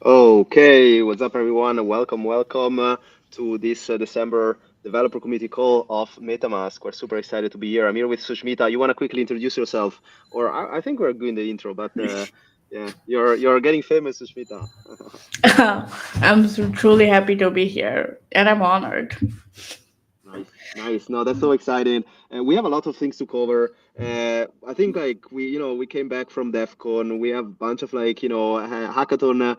Okay, what's up, everyone? Welcome to this December developer community call of MetaMask. We're super excited to be here. I'm here with Sushmita. You want to quickly introduce yourself, or I think we're doing the intro, but yeah, you're getting famous, Sushmita. I'm truly happy to be here, and I'm honored. Nice, nice. No, that's so exciting. We have a lot of things to cover. I think like we came back from DEF CON. We have a bunch of hackathon.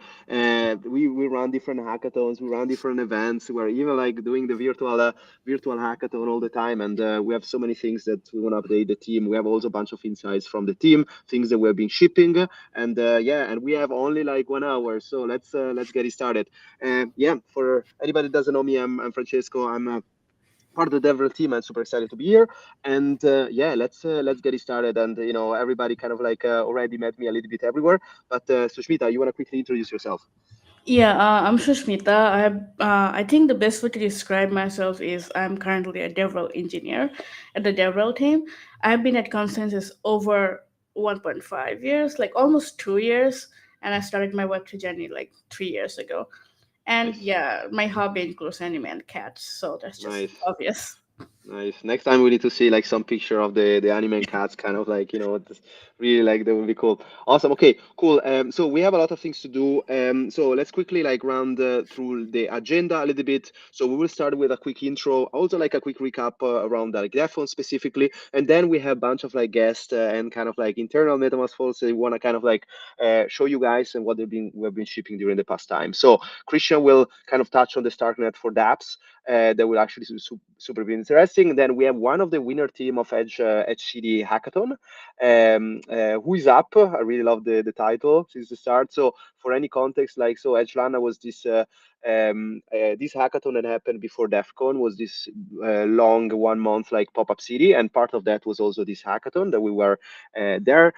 We run different hackathons. We run different events. We're even like doing the virtual hackathon all the time. And we have so many things that we want to update the team. We have also a bunch of insights from the team, things that we've been shipping. And yeah, and we have only like 1 hour. So let's get it started. Yeah, for anybody that doesn't know me, I'm Francesco. I'm part of the Devil team. I'm super excited to be here. And yeah, let's get it started. And everybody kind of like already met me a little bit everywhere. But Sushmita, you want to quickly introduce yourself? Yeah, I'm Sushmita. I think the best way to describe myself is I'm currently a DevRel engineer at the DevRel team. I've been at Consensus over 1.5 years, like almost 2 years, and I started my Web3 journey like 3 years ago. And Nice, yeah, my hobby includes anime and cats, so that's just nice. obvious. Nice. Next time we need to see like some picture of the anime and cats, kind of like just really like that would be cool. Awesome. Okay, cool. So we have a lot of things to do. So let's quickly like run through the agenda a little bit. So we will start with a quick intro, also like a quick recap around like iPhone specifically, and then we have a bunch of like guests and kind of like internal MetaMask folks that want to kind of like show you guys and what we've been shipping during the past time. So Christian will kind of touch on the Starknet for dApps that will actually super be interesting. Then we have one of the winner team of Edge City Hackathon, who is up. I really love the title since the start. So for any context, like so, Edge Lana was this hackathon that happened before DEF CON was this long 1 month like pop-up city, and part of that was also this hackathon that we were there,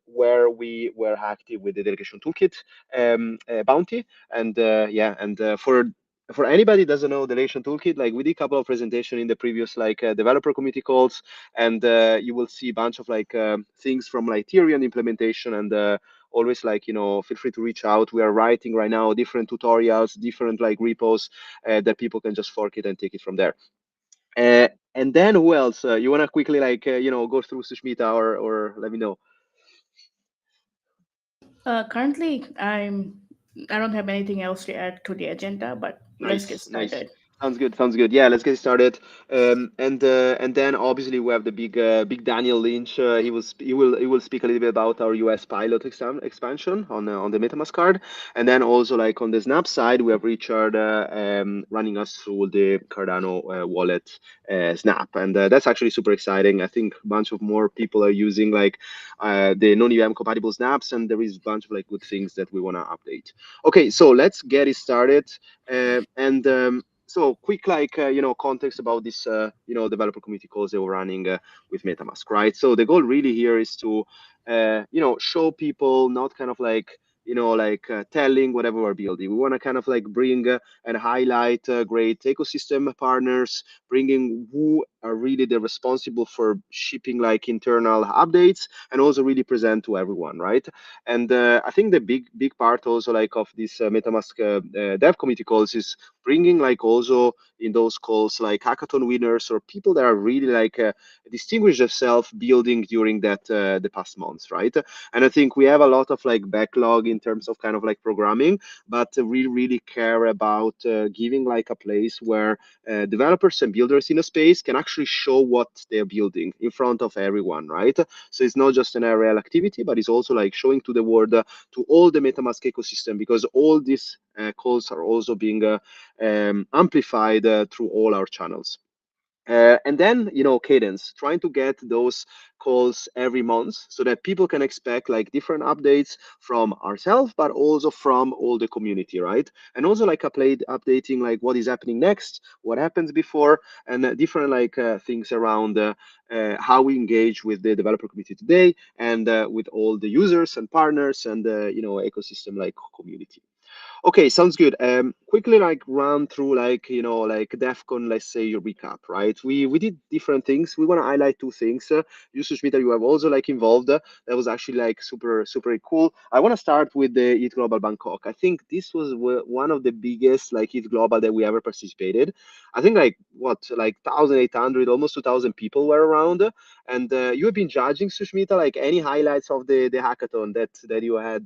where we were active with the delegation toolkit bounty, and yeah, and for anybody who doesn't know the Relation Toolkit, like we did a couple of presentation in the previous like developer community calls, and you will see a bunch of like things from like theory and implementation, and always like feel free to reach out. We are writing right now different tutorials, different like repos that people can just fork it and take it from there. And then who else? You want to quickly like go through Sushmita or let me know. Currently, I don't have anything else to add to the agenda, but let's get Nice, nice. started. Sounds good. Sounds good. Yeah, let's get started. And then obviously we have the big Daniel Lynch. He will speak a little bit about our US pilot expansion on the MetaMask card, and then also like on the Snap side we have Richard running us through the Cardano wallet Snap, and that's actually super exciting. I think a bunch of more people are using like the non-EVM compatible snaps, and there is a bunch of like good things that we want to update. Okay, so let's get it started. And so quick like context about this developer community calls that we're running with MetaMask, right? So the goal really here is to show people, not kind of like telling whatever we're building. We want to kind of like bring and highlight great ecosystem partners, bringing who are really the responsible for shipping like internal updates, and also really present to everyone, right? And I think the big part also like of this MetaMask dev committee calls is bringing like also in those calls like hackathon winners or people that are really like distinguish themselves building during that the past months, right? And I think we have a lot of like backlog in terms of kind of like programming, but we really care about giving like a place where developers and builders in a space can actually show what they're building in front of everyone, right? So it's not just an aerial activity, but it's also like showing to the world, to all the MetaMask ecosystem, because all these calls are also being amplified through all our channels. And then, cadence, trying to get those calls every month so that people can expect like different updates from ourselves, but also from all the community, right? And also like updating like what is happening next, what happens before, and different like things around how we engage with the developer community today and with all the users and partners and ecosystem like community. Okay, sounds good. Quickly, like run through like like DefCon, let's say your recap, right? We did different things. We want to highlight two things. Yusuf Schmidt, you have also like involved. That was actually like super cool. I want to start with the Eat Global Bangkok. I think this was one of the biggest like Eat Global that we ever participated. I think like what like 1,800, almost 2,000 people were around. And you have been judging Sushmita. Like any highlights of the hackathon that you had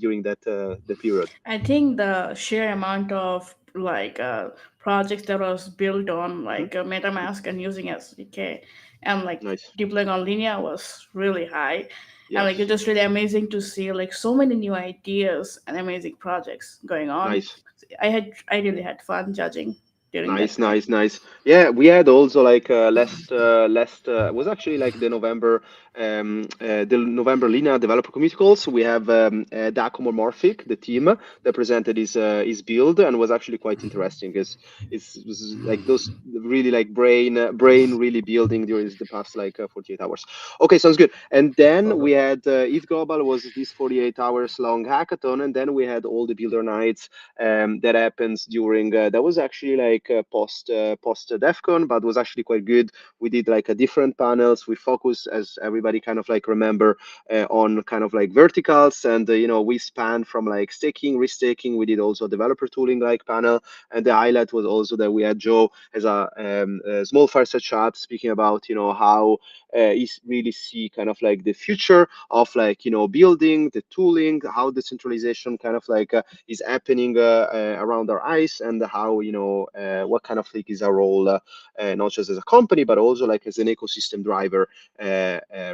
during that the period? I think the sheer amount of projects that was built on Hmm. Hmm. MetaMask and using SDK and like Nice. deploying on Linea was really high, and like it's Yes. just really amazing to see like so many new ideas and amazing projects going on. Nice. I really had fun judging during that Nice, time. nice, nice. Yeah, we had also like last was actually like the November Lina developer community calls. We have Dak Homomorphic, the team that presented his build and was actually quite interesting because it was like those really like brain really building during the past like 48 hours. Okay, sounds good. And then we had ETH Global was this 48 hours long hackathon, and then we had all the builder nights that happens during that was actually like post DEFCON, but was actually quite good. We did like a different panels. We focus, as everybody kind of like remember, on kind of like verticals, and we span from like staking, restaking. We did also a developer tooling like panel, and the highlight was also that we had Joe as a small fireside chat speaking about how he really see kind of like the future of like building the tooling, how decentralization kind of like is happening around our eyes, and how what kind of like is our role, not just as a company but also like as an ecosystem driver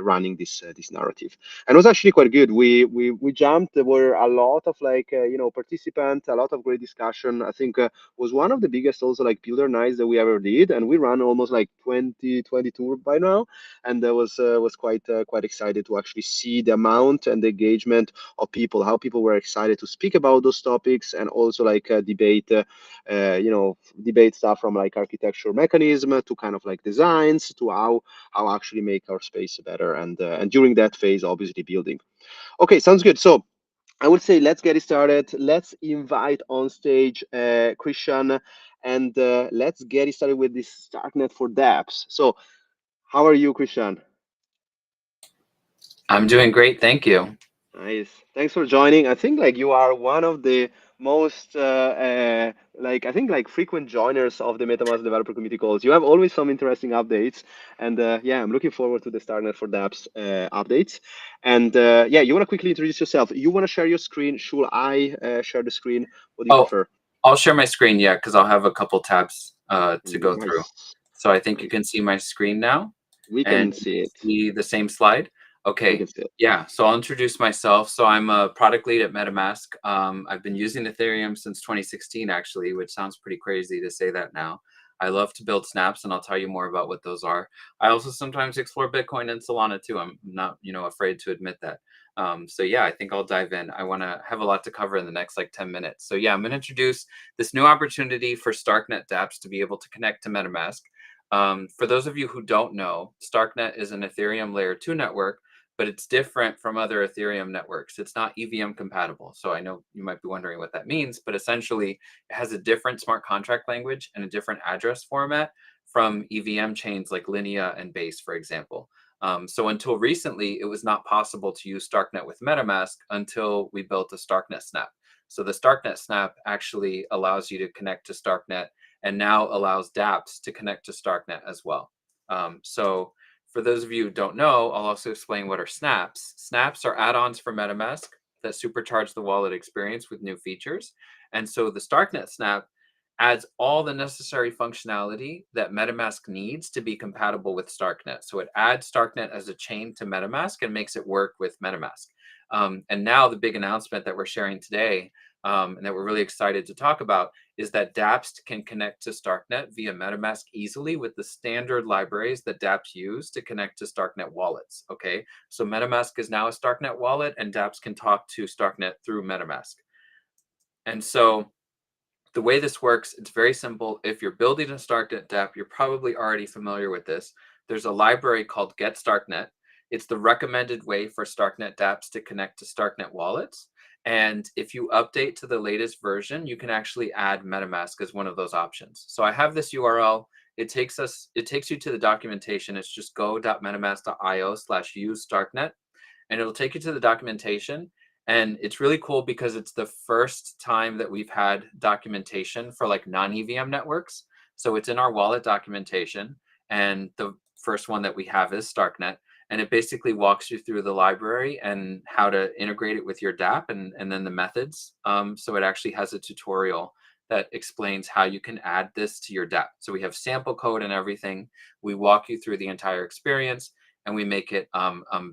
running this narrative. And it was actually quite good. We jumped. There were a lot of like participants, a lot of great discussion. I think was one of the biggest also like builder nights that we ever did, and we ran almost like 22 by now, and that was quite excited to actually see the amount and the engagement of people, how people were excited to speak about those topics, and also like debate stuff from like architecture mechanism to kind of like designs to how actually make our space better, and during that phase, obviously building. Okay, sounds good. So I would say let's get it started. Let's invite on stage Christian, and let's get it started with this Starknet for dApps. So how are you, Christian? I'm doing great, thank you. Nice. Thanks for joining. I think like you are one of the most like I think like frequent joiners of the MetaMask developer community calls. You have always some interesting updates, and yeah, I'm looking forward to the Starnet for dApps updates. And yeah, you want to quickly introduce yourself? You want to share your screen? Should I share the screen? What do you Oh, prefer? I'll share my screen, yeah, because I'll have a couple tabs to go through. Nice, So I think you nice. can see my screen now, We and can you see can it. see the same slide. We can Okay, see it. yeah, so I'll introduce myself. So I'm a product lead at MetaMask. I've been using Ethereum since 2016, actually, which sounds pretty crazy to say that now. I love to build snaps, and I'll tell you more about what those are. I also sometimes explore Bitcoin and Solana too. I'm not, afraid to admit that. So yeah, I think I'll dive in. I want to have a lot to cover in the next like 10 minutes. So yeah, I'm going to introduce this new opportunity for Starknet dApps to be able to connect to MetaMask. For those of you who don't know, Starknet is an Ethereum layer 2 network, but it's different from other Ethereum networks. It's not EVM compatible. So I know you might be wondering what that means, but essentially it has a different smart contract language and a different address format from EVM chains like Linea and Base, for example. So until recently, it was not possible to use Starknet with MetaMask until we built a Starknet Snap. So the Starknet Snap actually allows you to connect to Starknet and now allows dApps to connect to Starknet as well. So for those of you who don't know, I'll also explain what are snaps. Snaps are add-ons for MetaMask that supercharge the wallet experience with new features. And so the Starknet Snap adds all the necessary functionality that MetaMask needs to be compatible with Starknet. So it adds Starknet as a chain to MetaMask and makes it work with MetaMask. And now the big announcement that we're sharing today, and that we're really excited to talk about, is that dApps can connect to Starknet via MetaMask easily with the standard libraries that dApps use to connect to Starknet wallets. Okay, so MetaMask is now a Starknet wallet, and dApps can talk to Starknet through MetaMask. And so the way this works, it's very simple. If you're building a Starknet dApp, you're probably already familiar with this. There's a library called Get Starknet. It's the recommended way for Starknet dApps to connect to Starknet wallets. And if you update to the latest version, you can actually add MetaMask as one of those options. So I have this URL. It takes you to the documentation. It's just go.metamask.io/use Starknet, and it'll take you to the documentation. And it's really cool because it's the first time that we've had documentation for like non-EVM networks. So it's in our wallet documentation, and the first one that we have is Starknet, and it basically walks you through the library and how to integrate it with your dApp, and then the methods. So it actually has a tutorial that explains how you can add this to your dApp. So we have sample code and everything. We walk you through the entire experience, and we make it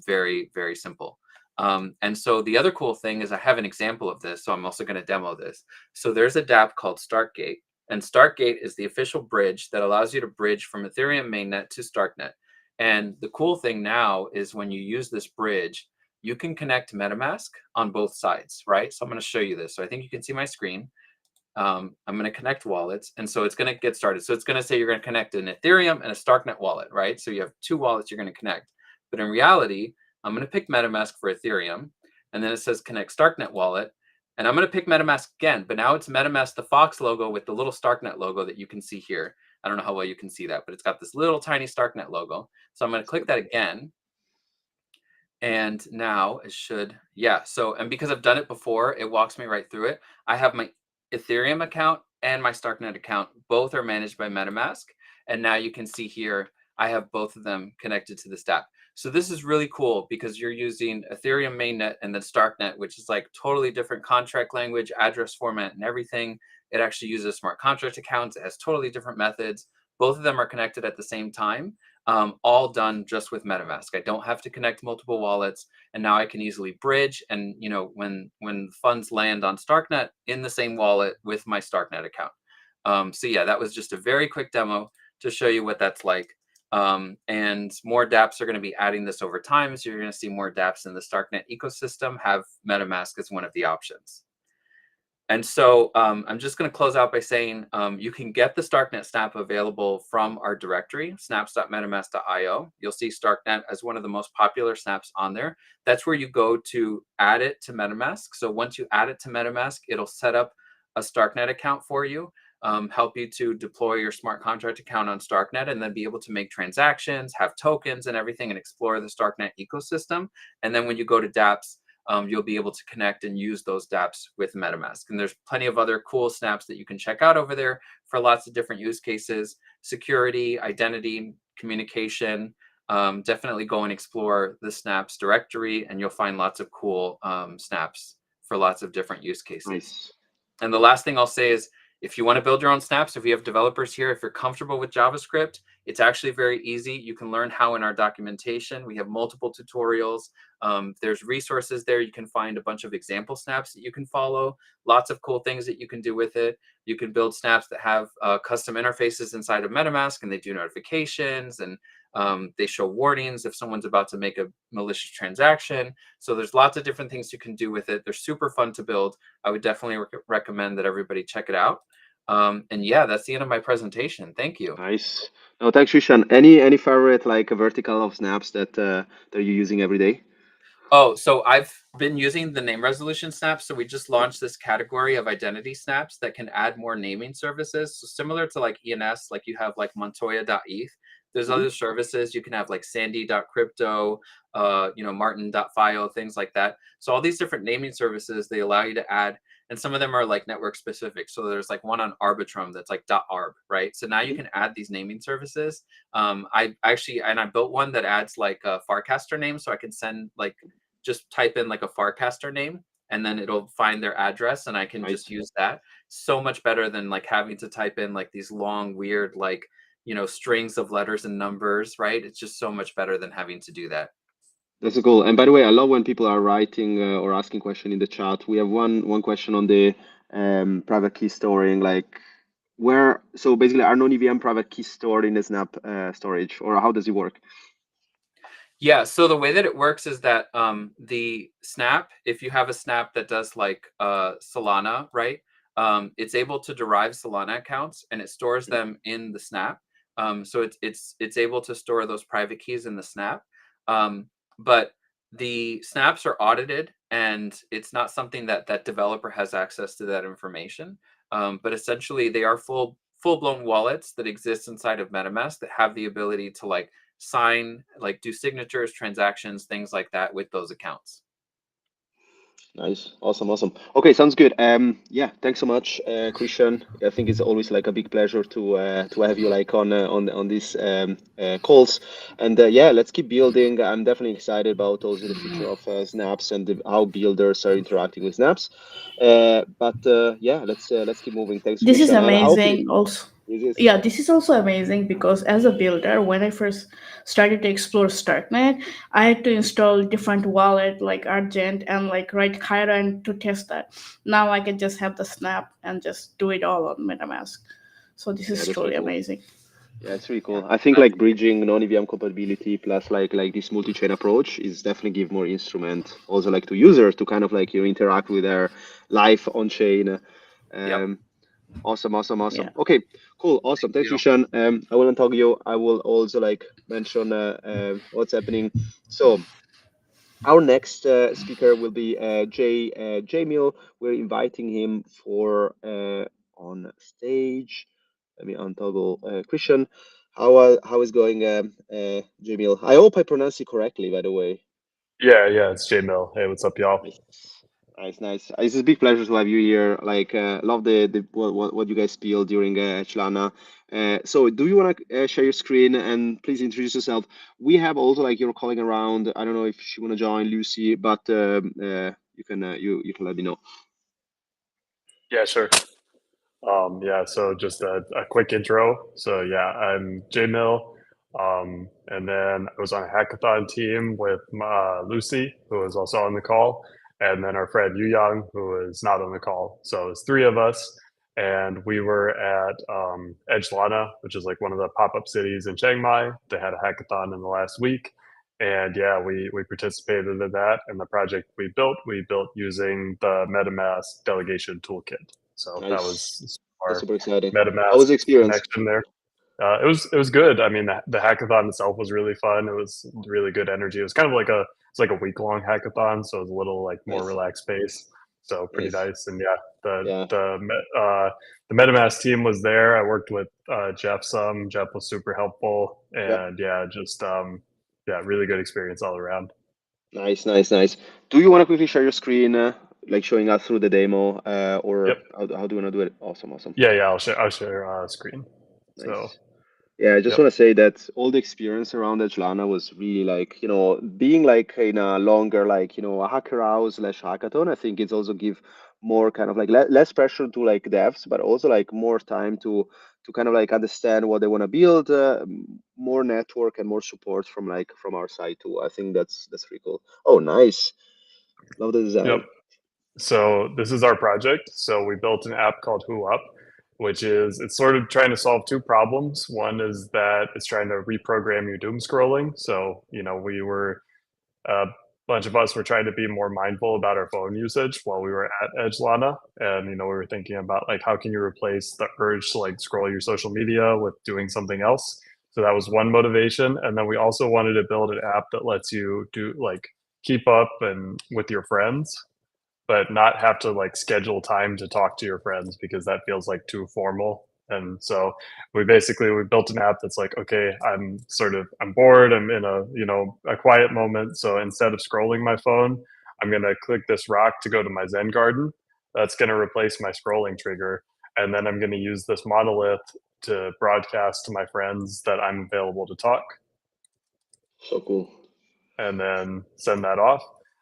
very, very simple. And so the other cool thing is I have an example of this, so I'm also going to demo this. So there's a dApp called Starkgate, and Starkgate is the official bridge that allows you to bridge from Ethereum mainnet to Starknet. And the cool thing now is when you use this bridge, you can connect MetaMask on both sides, right? So I'm going to show you this. So I think you can see my screen. I'm going to connect wallets. And so it's going to get started. So it's going to say you're going to connect an Ethereum and a Starknet wallet, right? So you have two wallets you're going to connect. But in reality, I'm going to pick MetaMask for Ethereum. And then it says connect Starknet wallet. And I'm going to pick MetaMask again. But now it's MetaMask, the Fox logo with the little Starknet logo that you can see here. I don't know how well you can see that, but it's got this little tiny Starknet logo. So I'm going to click that again. And now it should, yeah. So, and because I've done it before, it walks me right through it. I have my Ethereum account and my Starknet account. Both are managed by MetaMask. And now you can see here, I have both of them connected to this dApp. So this is really cool because you're using Ethereum mainnet and then Starknet, which is like totally different contract language, address format, and everything. It actually uses smart contract accounts. It has totally different methods. Both of them are connected at the same time, all done just with MetaMask. I don't have to connect multiple wallets, and now I can easily bridge. And when funds land on Starknet in the same wallet with my Starknet account. So yeah, that was just a very quick demo to show you what that's like. And more dApps are going to be adding this over time, so you're going to see more dApps in the Starknet ecosystem have MetaMask as one of the options. And so I'm just going to close out by saying you can get the Starknet snap available from our directory, snaps.metamask.io. You'll see Starknet as one of the most popular snaps on there. That's where you go to add it to MetaMask. So once you add it to MetaMask, it'll set up a Starknet account for you, help you to deploy your smart contract account on Starknet, and then be able to make transactions, have tokens and everything, and explore the Starknet ecosystem. And then when you go to dApps, you'll be able to connect and use those dApps with MetaMask. And there's plenty of other cool snaps that you can check out over there for lots of different use cases: security, identity, communication. Definitely go and explore the snaps directory, and you'll find lots of cool snaps for lots of different use cases. Nice. And the last thing I'll say is, if you want to build your own snaps, if you have developers here, if you're comfortable with JavaScript, it's actually very easy. You can learn how in our documentation. We have multiple tutorials. There's resources there. You can find a bunch of example snaps that you can follow, lots of cool things that you can do with it. You can build snaps that have custom interfaces inside of MetaMask, and they do notifications, and they show warnings if someone's about to make a malicious transaction. So there's lots of different things you can do with it. They're super fun to build. I would definitely recommend that everybody check it out. And yeah, that's the end of my presentation. Thank you. Nice. No, thanks, Rishan. Any favorite like a vertical of snaps that you're using every day? Oh, so I've been using the name resolution snaps. So we just launched this category of identity snaps that can add more naming services. So similar to like ENS, like you have like Montoya.eth. There's other services. You can have like Sandy.crypto, Martin.fio, things like that. So all these different naming services, they allow you to add, and some of them are like network specific. So there's like one on Arbitrum that's like .arb, right? So now you can add these naming services. I built one that adds like a Farcaster name, so I can send like, just type in like a Farcaster name, and then it'll find their address, and I can just use that. So much better than like having to type in like these long, weird, like, strings of letters and numbers, right? It's just so much better than having to do that. That's so cool. And by the way, I love when people are writing or asking question in the chat. We have one question on the private key storing, like so basically are non-EVM private key stored in the Snap storage, or how does it work? Yeah, so the way that it works is that the snap, if you have a snap that does like Solana, right? It's able to derive Solana accounts, and it stores them in the snap. So it's able to store those private keys in the snap. But The snaps are audited, and it's not something that developer has access to that information. But essentially, they are full blown wallets that exist inside of MetaMask that have the ability to like sign, like do signatures, transactions, things like that with those accounts. Nice. Awesome. Awesome. Okay, sounds good. Yeah, thanks so much, Christian. I think it's always like a big pleasure to have you like on these calls. And yeah, let's keep building. I'm definitely excited about also the future of Snaps and how builders are interacting with Snaps. But yeah, let's keep moving. Thanks, This is Christian. And hopefully, amazing also. is this Yeah, this is also amazing because as a builder, when I first started to explore startnet, I had to install different wallet like Argent and like write Chiron to test that. Now I can just have the snap and just do it all on MetaMask. So this yeah, is that's really truly cool. amazing. Yeah, it's really Yeah, cool. I think that's like bridging non-EVM compatibility plus like this multi-chain approach is definitely give more instrument also like to users to kind of like you interact with their life on chain. yep. Um, awesome, awesome, Yeah. awesome. Okay, cool, awesome. Thank Thanks, you. Rishan. I will not talk you. I will also like mention what's happening. So our next speaker will be Jamil. We're inviting him for on stage. Let me untoggle Christian. How is going, Jamil? I hope I pronounce it correctly, by the way. Yeah, it's J Mill. Hey, what's up, y'all? Nice, nice, nice. It's a big pleasure to have you here. Like, love the what you guys feel during Chlana. So, do you want to share your screen and please introduce yourself? We have also like your calling around. I don't know if she want to join Lucy, but you can let me know. Yeah, sure. Yeah, so just a quick intro. So yeah, I'm J Mill. And then I was on a hackathon team with Lucy, who was also on the call, and then our friend Yu Yang, who is not on the call. So it was three of us, and we were at Edge Lana, which is like one of the pop-up cities in Chiang Mai. They had a hackathon in the last week. And yeah, we participated in that. And the project we built using the MetaMask delegation toolkit. So that Nice. was That's our super exciting. How MetaMask was the experience? connection there. It was good. I mean, the hackathon itself was really fun. It was really good energy. It was kind of like a week long hackathon, so it was a little like more Nice, relaxed pace. So pretty nice. nice. And yeah, Yeah, the MetaMask team was there. I worked with Jeff some. Jeff was super helpful, yeah. and yeah, just yeah, really good experience all around. Nice, nice, nice. Do you want to quickly share your screen, like showing us through the demo, Yep. or how do you want to do it? Awesome, awesome. Yeah. I'll share screen. So Nice. Yeah, I just yep. want to say that all the experience around Atlanta was really like, being like in a longer, like, a hacker house slash hackathon. I think it's also give more kind of like less pressure to like devs, but also like more time to kind of like understand what they want to build, more network and more support from like from our side too. I think that's pretty cool. Oh, nice. Love the Yep. design. So this is our project. So we built an app called Who Up, which is it's sort of trying to solve two problems. One is that it's trying to reprogram your doom scrolling. So we were a bunch of us were trying to be more mindful about our phone usage while we were at Edge Lana, and we were thinking about like how can you replace the urge to like scroll your social media with doing something else. So that was one motivation, and then we also wanted to build an app that lets you do like keep up and with your friends but not have to like schedule time to talk to your friends because that feels like too formal. And so we built an app that's like, okay, I'm bored, I'm in a quiet moment. So instead of scrolling my phone, I'm gonna click this rock to go to my Zen garden. That's gonna replace my scrolling trigger. And then I'm gonna use this monolith to broadcast to my friends that I'm available to talk So cool. and then send that off.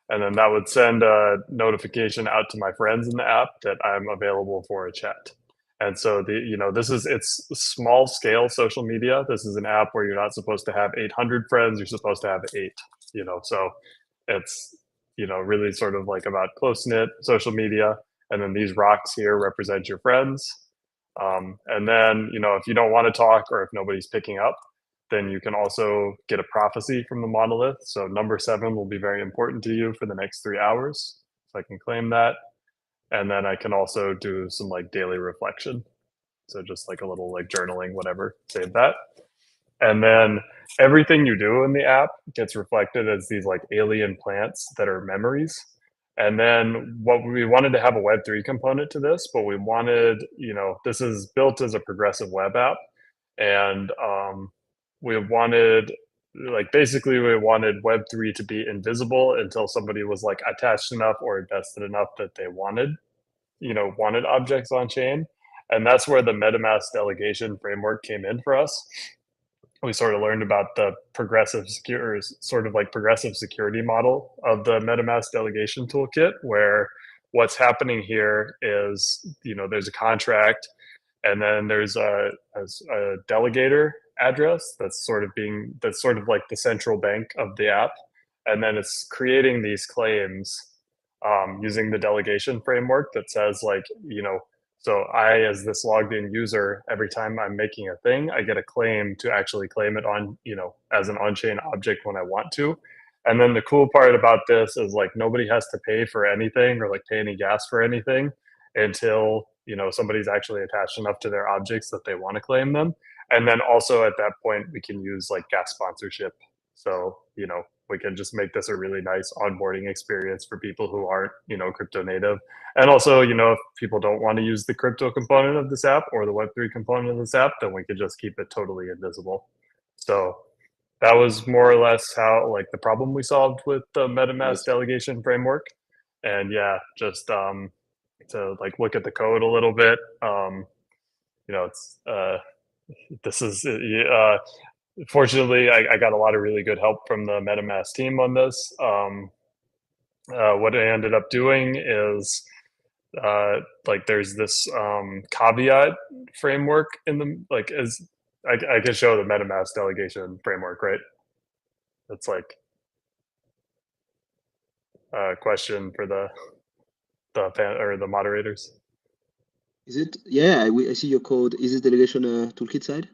And then that would send a notification out to my friends in the app that I'm available for a chat. And so it's small scale social media. This is an app where you're not supposed to have 800 friends. You're supposed to have eight, so it's, really sort of like about close knit social media. And then these rocks here represent your friends. And then, if you don't want to talk or if nobody's picking up, then you can also get a prophecy from the monolith. So number 7 will be very important to you for the next 3 hours. So I can claim that. And then I can also do some like daily reflection. So just like a little like journaling, whatever, save that. And then everything you do in the app gets reflected as these like alien plants that are memories. And then what we wanted to have a Web3 component to this, but we wanted, this is built as a progressive web app. And we wanted, like, basically we wanted Web3 to be invisible until somebody was like attached enough or invested enough that they wanted objects on chain. And that's where the MetaMask delegation framework came in for us. We sort of learned about the progressive security model of the MetaMask delegation toolkit, where what's happening here is, there's a contract, and then there's a delegator address that's sort of like the central bank of the app, and then it's creating these claims using the delegation framework that says, like, so I, as this logged in user, every time I'm making a thing, I get a claim to actually claim it on, as an on-chain object when I want to. And then the cool part about this is, like, nobody has to pay for anything or like pay any gas for anything until, somebody's actually attached enough to their objects that they want to claim them. And then also at that point, we can use like gas sponsorship. So, we can just make this a really nice onboarding experience for people who aren't, crypto native. And also, if people don't want to use the crypto component of this app or the Web3 component of this app, then we could just keep it totally invisible. So that was more or less how, like, the problem we solved with the MetaMask Nice. delegation framework. And yeah, just to like look at the code a little bit. It's this is fortunately, I got a lot of really good help from the MetaMask team on this. What I ended up doing is, like, there's this caveat framework in the, like, as I can show the MetaMask delegation framework, right? That's like a question for the moderators. Is it? Yeah, I see your code. Is it delegation toolkit side?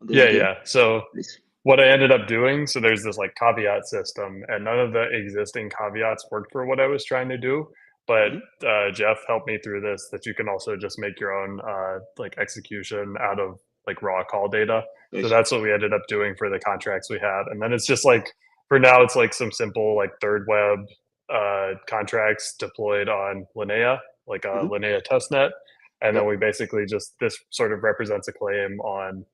Yeah. So Nice. what I ended up doing, so there's this like caveat system, and none of the existing caveats worked for what I was trying to do. But Jeff helped me through this, that you can also just make your own like execution out of like raw call data. Nice. So that's what we ended up doing for the contracts we had. And then it's just like, for now, it's like some simple like third web contracts deployed on Linnea, like a Linnea testnet. And then we basically just, this sort of represents a claim on,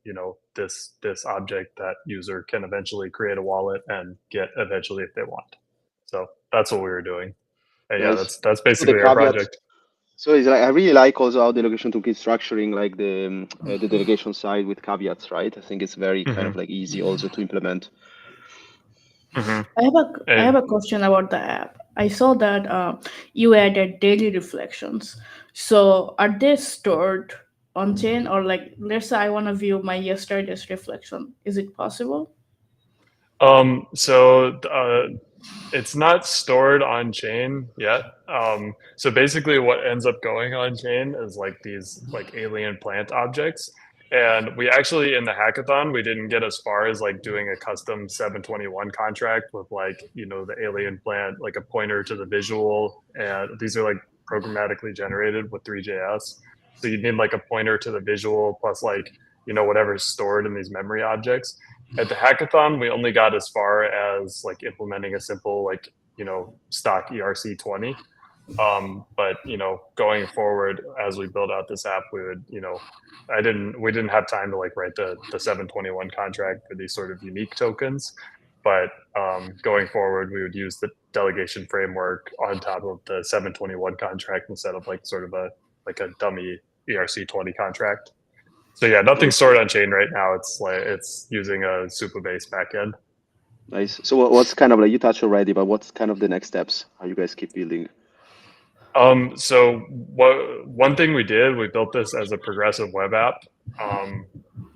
this object that user can eventually create a wallet and get eventually if they want. So that's what we were doing. And yeah, Nice. that's So basically the our caveat. project. So it's like, I really like also how delegation toolkit structuring, like the delegation side with caveats, right? I think it's very kind of like easy also to implement. I have a question about the app. I saw that you added daily reflections. So are they stored on chain, or like, let's say I want to view my yesterday's reflection? Is it possible? So it's not stored on chain yet. So basically what ends up going on chain is like these like alien plant objects. And we actually, in the hackathon, we didn't get as far as like doing a custom 721 contract with like, the alien plant, like a pointer to the visual. And these are like programmatically generated with 3JS. So you need like a pointer to the visual plus like, whatever's stored in these memory objects. At the hackathon, we only got as far as like implementing a simple like, stock ERC20. But going forward, as we build out this app, we would, we didn't have time to like write the 721 contract for these sort of unique tokens. But going forward, we would use the delegation framework on top of the 721 contract instead of like sort of a dummy ERC20 contract. So yeah, nothing's stored on chain right now. It's like it's using a Supabase backend. Nice. So what's kind of like, you touched already, but what's kind of the next steps? How you guys keep building? So one thing we did, we built this as a progressive web app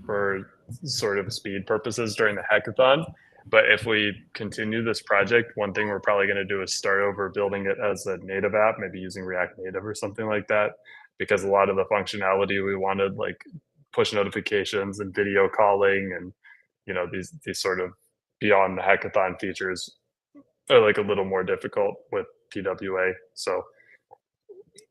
for sort of speed purposes during the hackathon. But if we continue this project, one thing we're probably going to do is start over building it as a native app, maybe using React Native or something like that, because a lot of the functionality we wanted, like push notifications and video calling and these sort of beyond the hackathon features are like a little more difficult with PWA. So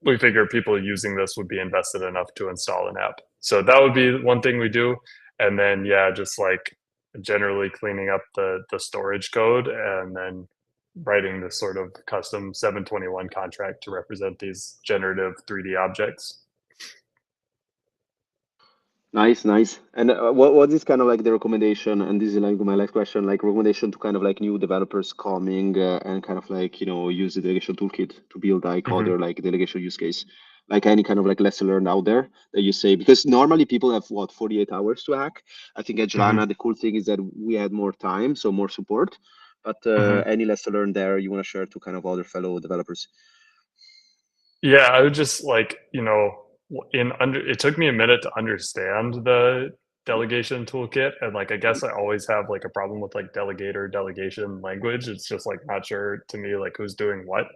we figure people using this would be invested enough to install an app. So that would be one thing we do. And then, yeah, just like generally cleaning up the storage code and then writing this sort of custom 721 contract to represent these generative 3D objects. Nice, nice. And what is kind of like the recommendation? And this is like my last question, like recommendation to kind of like new developers coming and kind of like, use the delegation toolkit to build like Hmm. other like delegation use case, like any kind of like lesson learned out there that you say, because normally people have what, 48 hours to hack. I think at Hmm. Jelana, the cool thing is that we had more time, so more support. But Hmm. any lesson learned there you want to share to kind of other fellow developers? Yeah, I would just like, it took me a minute to understand the delegation toolkit. And like, I guess I always have like a problem with like delegator delegation language. It's just like not sure to me like who's doing what.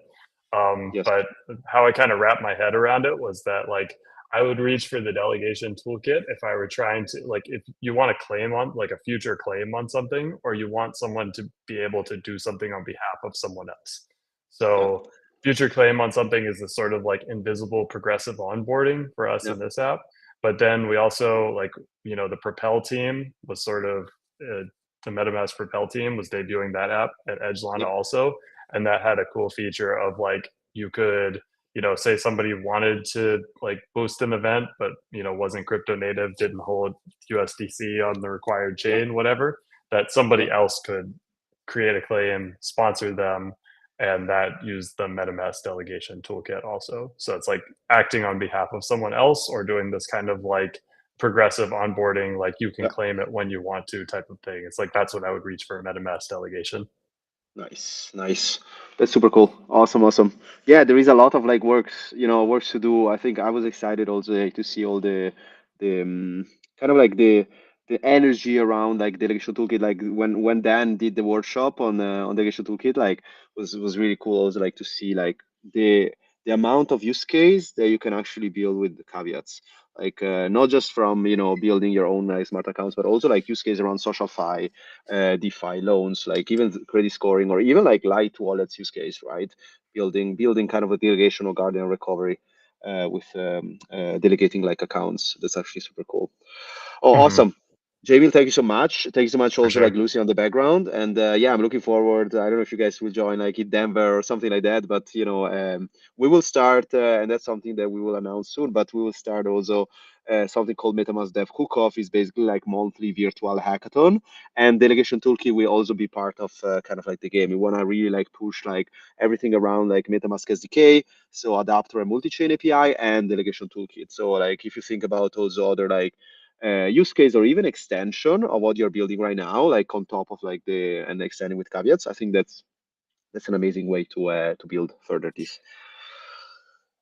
Yes. But how I kind of wrapped my head around it was that like I would reach for the delegation toolkit if I were trying to like if you want to claim on like a future claim on something, or you want someone to be able to do something on behalf of someone else. Yeah. So future claim on something is this sort of like invisible progressive onboarding for us Yeah. in this app. But then we also like, the Propel team was sort of the MetaMask Propel team was debuting that app at Edgelana Yeah. also. And that had a cool feature of like, you could, say somebody wanted to like boost an event, but, wasn't crypto native, didn't hold USDC on the required Yeah. chain, whatever, that Yeah. somebody else could create a claim, sponsor them, and that used the MetaMask delegation toolkit also. So it's like acting on behalf of someone else or doing this kind of like progressive onboarding, like you can Yeah. claim it when you want to type of thing. It's like that's what I would reach for a MetaMask delegation. Nice, nice. That's super cool. Awesome, awesome. Yeah, there is a lot of like works to do. I think I was excited also like, to see all the kind of like the energy around like delegation toolkit. Like when Dan did the workshop on delegation toolkit, like was really cool. Also like to see like the amount of use case that you can actually build with the caveats. Like not just from building your own smart accounts, but also like use case around social fi DeFi loans, like even credit scoring or even like light wallets use case, right? Building kind of a delegation or guardian recovery with delegating like accounts. That's actually super cool. Oh, Hmm. awesome. Jamil, thank you so much. Thank you so much For also like sure. Lucy on the background. And yeah, I'm looking forward. I don't know if you guys will join like in Denver or something like that, but we will start, and that's something that we will announce soon, but we will start also something called MetaMask Dev Cook-Off is basically like monthly virtual hackathon. And Delegation Toolkit will also be part of kind of like the game. We want to really like push like everything around like MetaMask SDK, so adapter and multi-chain API and Delegation Toolkit. So like if you think about also other like use case or even extension of what you're building right now, like on top of like the and extending with caveats. I think that's an amazing way to build further this.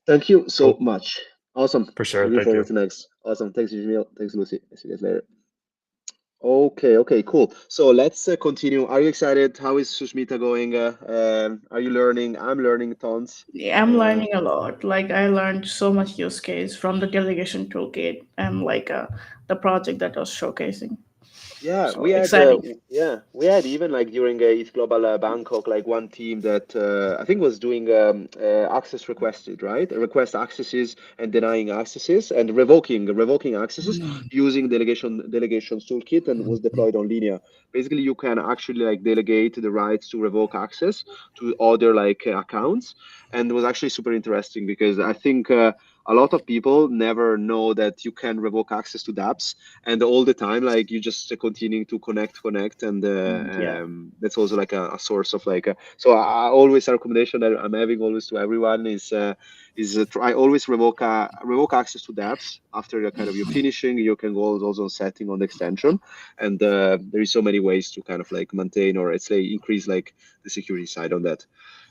Thank you so Cool. much. Awesome. For sure. Looking Thank forward you. to next. Awesome. Thanks, Jamil. Thanks, Lucy. See you guys later. Okay, okay, cool. So let's continue. Are you excited? How is Sushmita going? Are you learning? I'm learning tons. Yeah, I'm Uh, learning a lot. Like I learned so much use case from the delegation toolkit and like the project that was showcasing. Yeah, So exciting. we had even like during East Global Bangkok, like one team that I think was doing access requested, right? Request accesses and denying accesses and revoking accesses using delegations toolkit and was deployed on Linea. Basically, you can actually like delegate the rights to revoke access to other like accounts, and it was actually super interesting because I think a lot of people never know that you can revoke access to dApps and all the time like you just continuing to connect and Yeah. that's also like a source of like so I always a recommendation that I'm having always to everyone is try always revoke access to dApps after you're kind of you're finishing. You can go also on setting on the extension, and there is so many ways to kind of like maintain or let's say increase like the security side on that.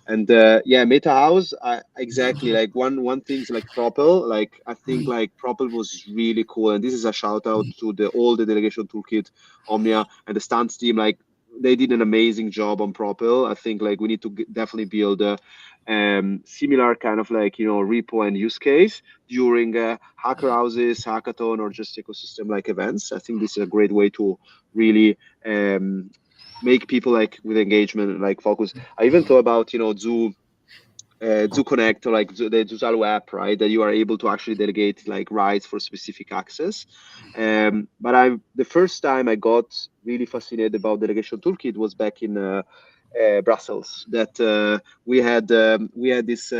And yeah, Meta House, exactly like one thing's like Propel. Like I think like Propel was really cool, and this is a shout out to the all the delegation toolkit, Omnia, and the Stance team. Like they did an amazing job on Propel. I think like we need to definitely build a similar kind of like repo and use case during hacker houses, hackathon, or just ecosystem like events. I think this is a great way to really make people like with engagement like focus. I even thought about Zoo Zoo Connect or like the Zuzalu app, right? That you are able to actually delegate like rights for specific access. But the first time I got really fascinated about Delegation Toolkit was back in Brussels. That we had this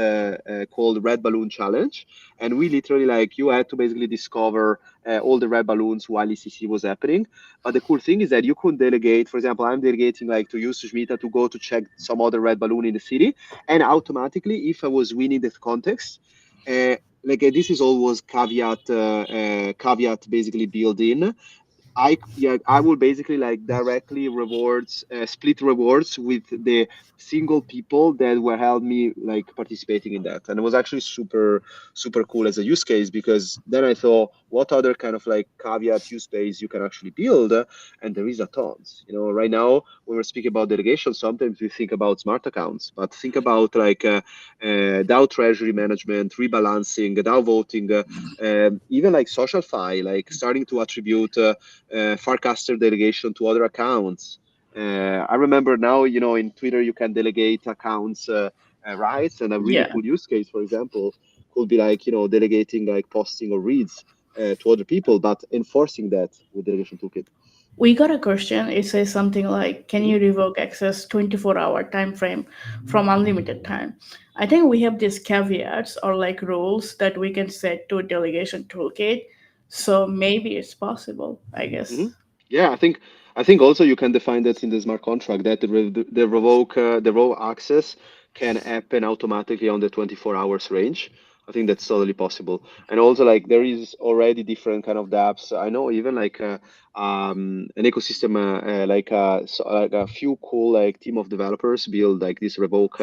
called Red Balloon Challenge, and we literally like you had to basically discover all the red balloons while ECC was happening. But the cool thing is that you could delegate. For example, I'm delegating like to you, Sushmita, to go to check some other red balloon in the city, and automatically, if I was winning that context. This is always caveat basically built in. I will basically like directly rewards split rewards with the single people that were helped me like participating in that, and it was actually super cool as a use case, because then I thought what other kind of like caveat use case you can actually build, and there is a tons. Right now when we're speaking about delegation, sometimes we think about smart accounts, but think about like DAO treasury management, rebalancing, DAO voting, even like social fi, like starting to attribute Farcaster delegation to other accounts. I remember now, in Twitter, you can delegate accounts rights, and a really Yeah. cool use case, for example, could be like, delegating like posting or reads to other people, but enforcing that with Delegation Toolkit. We got a question. It says something like, "Can Mhm. you revoke access 24-hour time frame from unlimited time?" I think we have these caveats or like rules that we can set to a delegation toolkit. So maybe it's possible, I hmm guess. Yeah, I think also you can define that in the smart contract that the revoke the raw access can happen automatically on the 24 hours range. I think that's totally possible. And also like there is already different kind of dApps. I know even like an ecosystem like a few cool like team of developers build like this revoke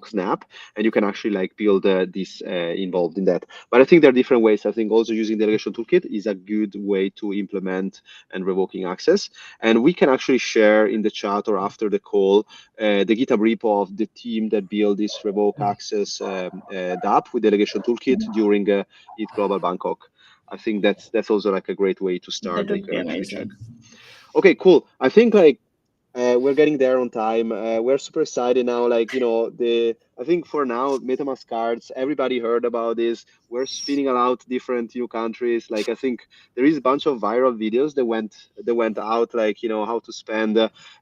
snap, and you can actually like build this involved in that. But I think there are different ways. I think also using delegation toolkit is a good way to implement and revoking access. And we can actually share in the chat or after the call the GitHub repo of the team that built this revoke access dApp with delegation toolkit during ETH Global Bangkok. I think that's also like a great way to start That that you would can be actually check. amazing. Okay, cool. I think like we're getting there on time. We're super excited now. Like, I think for now, MetaMask cards, everybody heard about this. We're spinning out different new countries. Like, I think there is a bunch of viral videos that went out, like, how to spend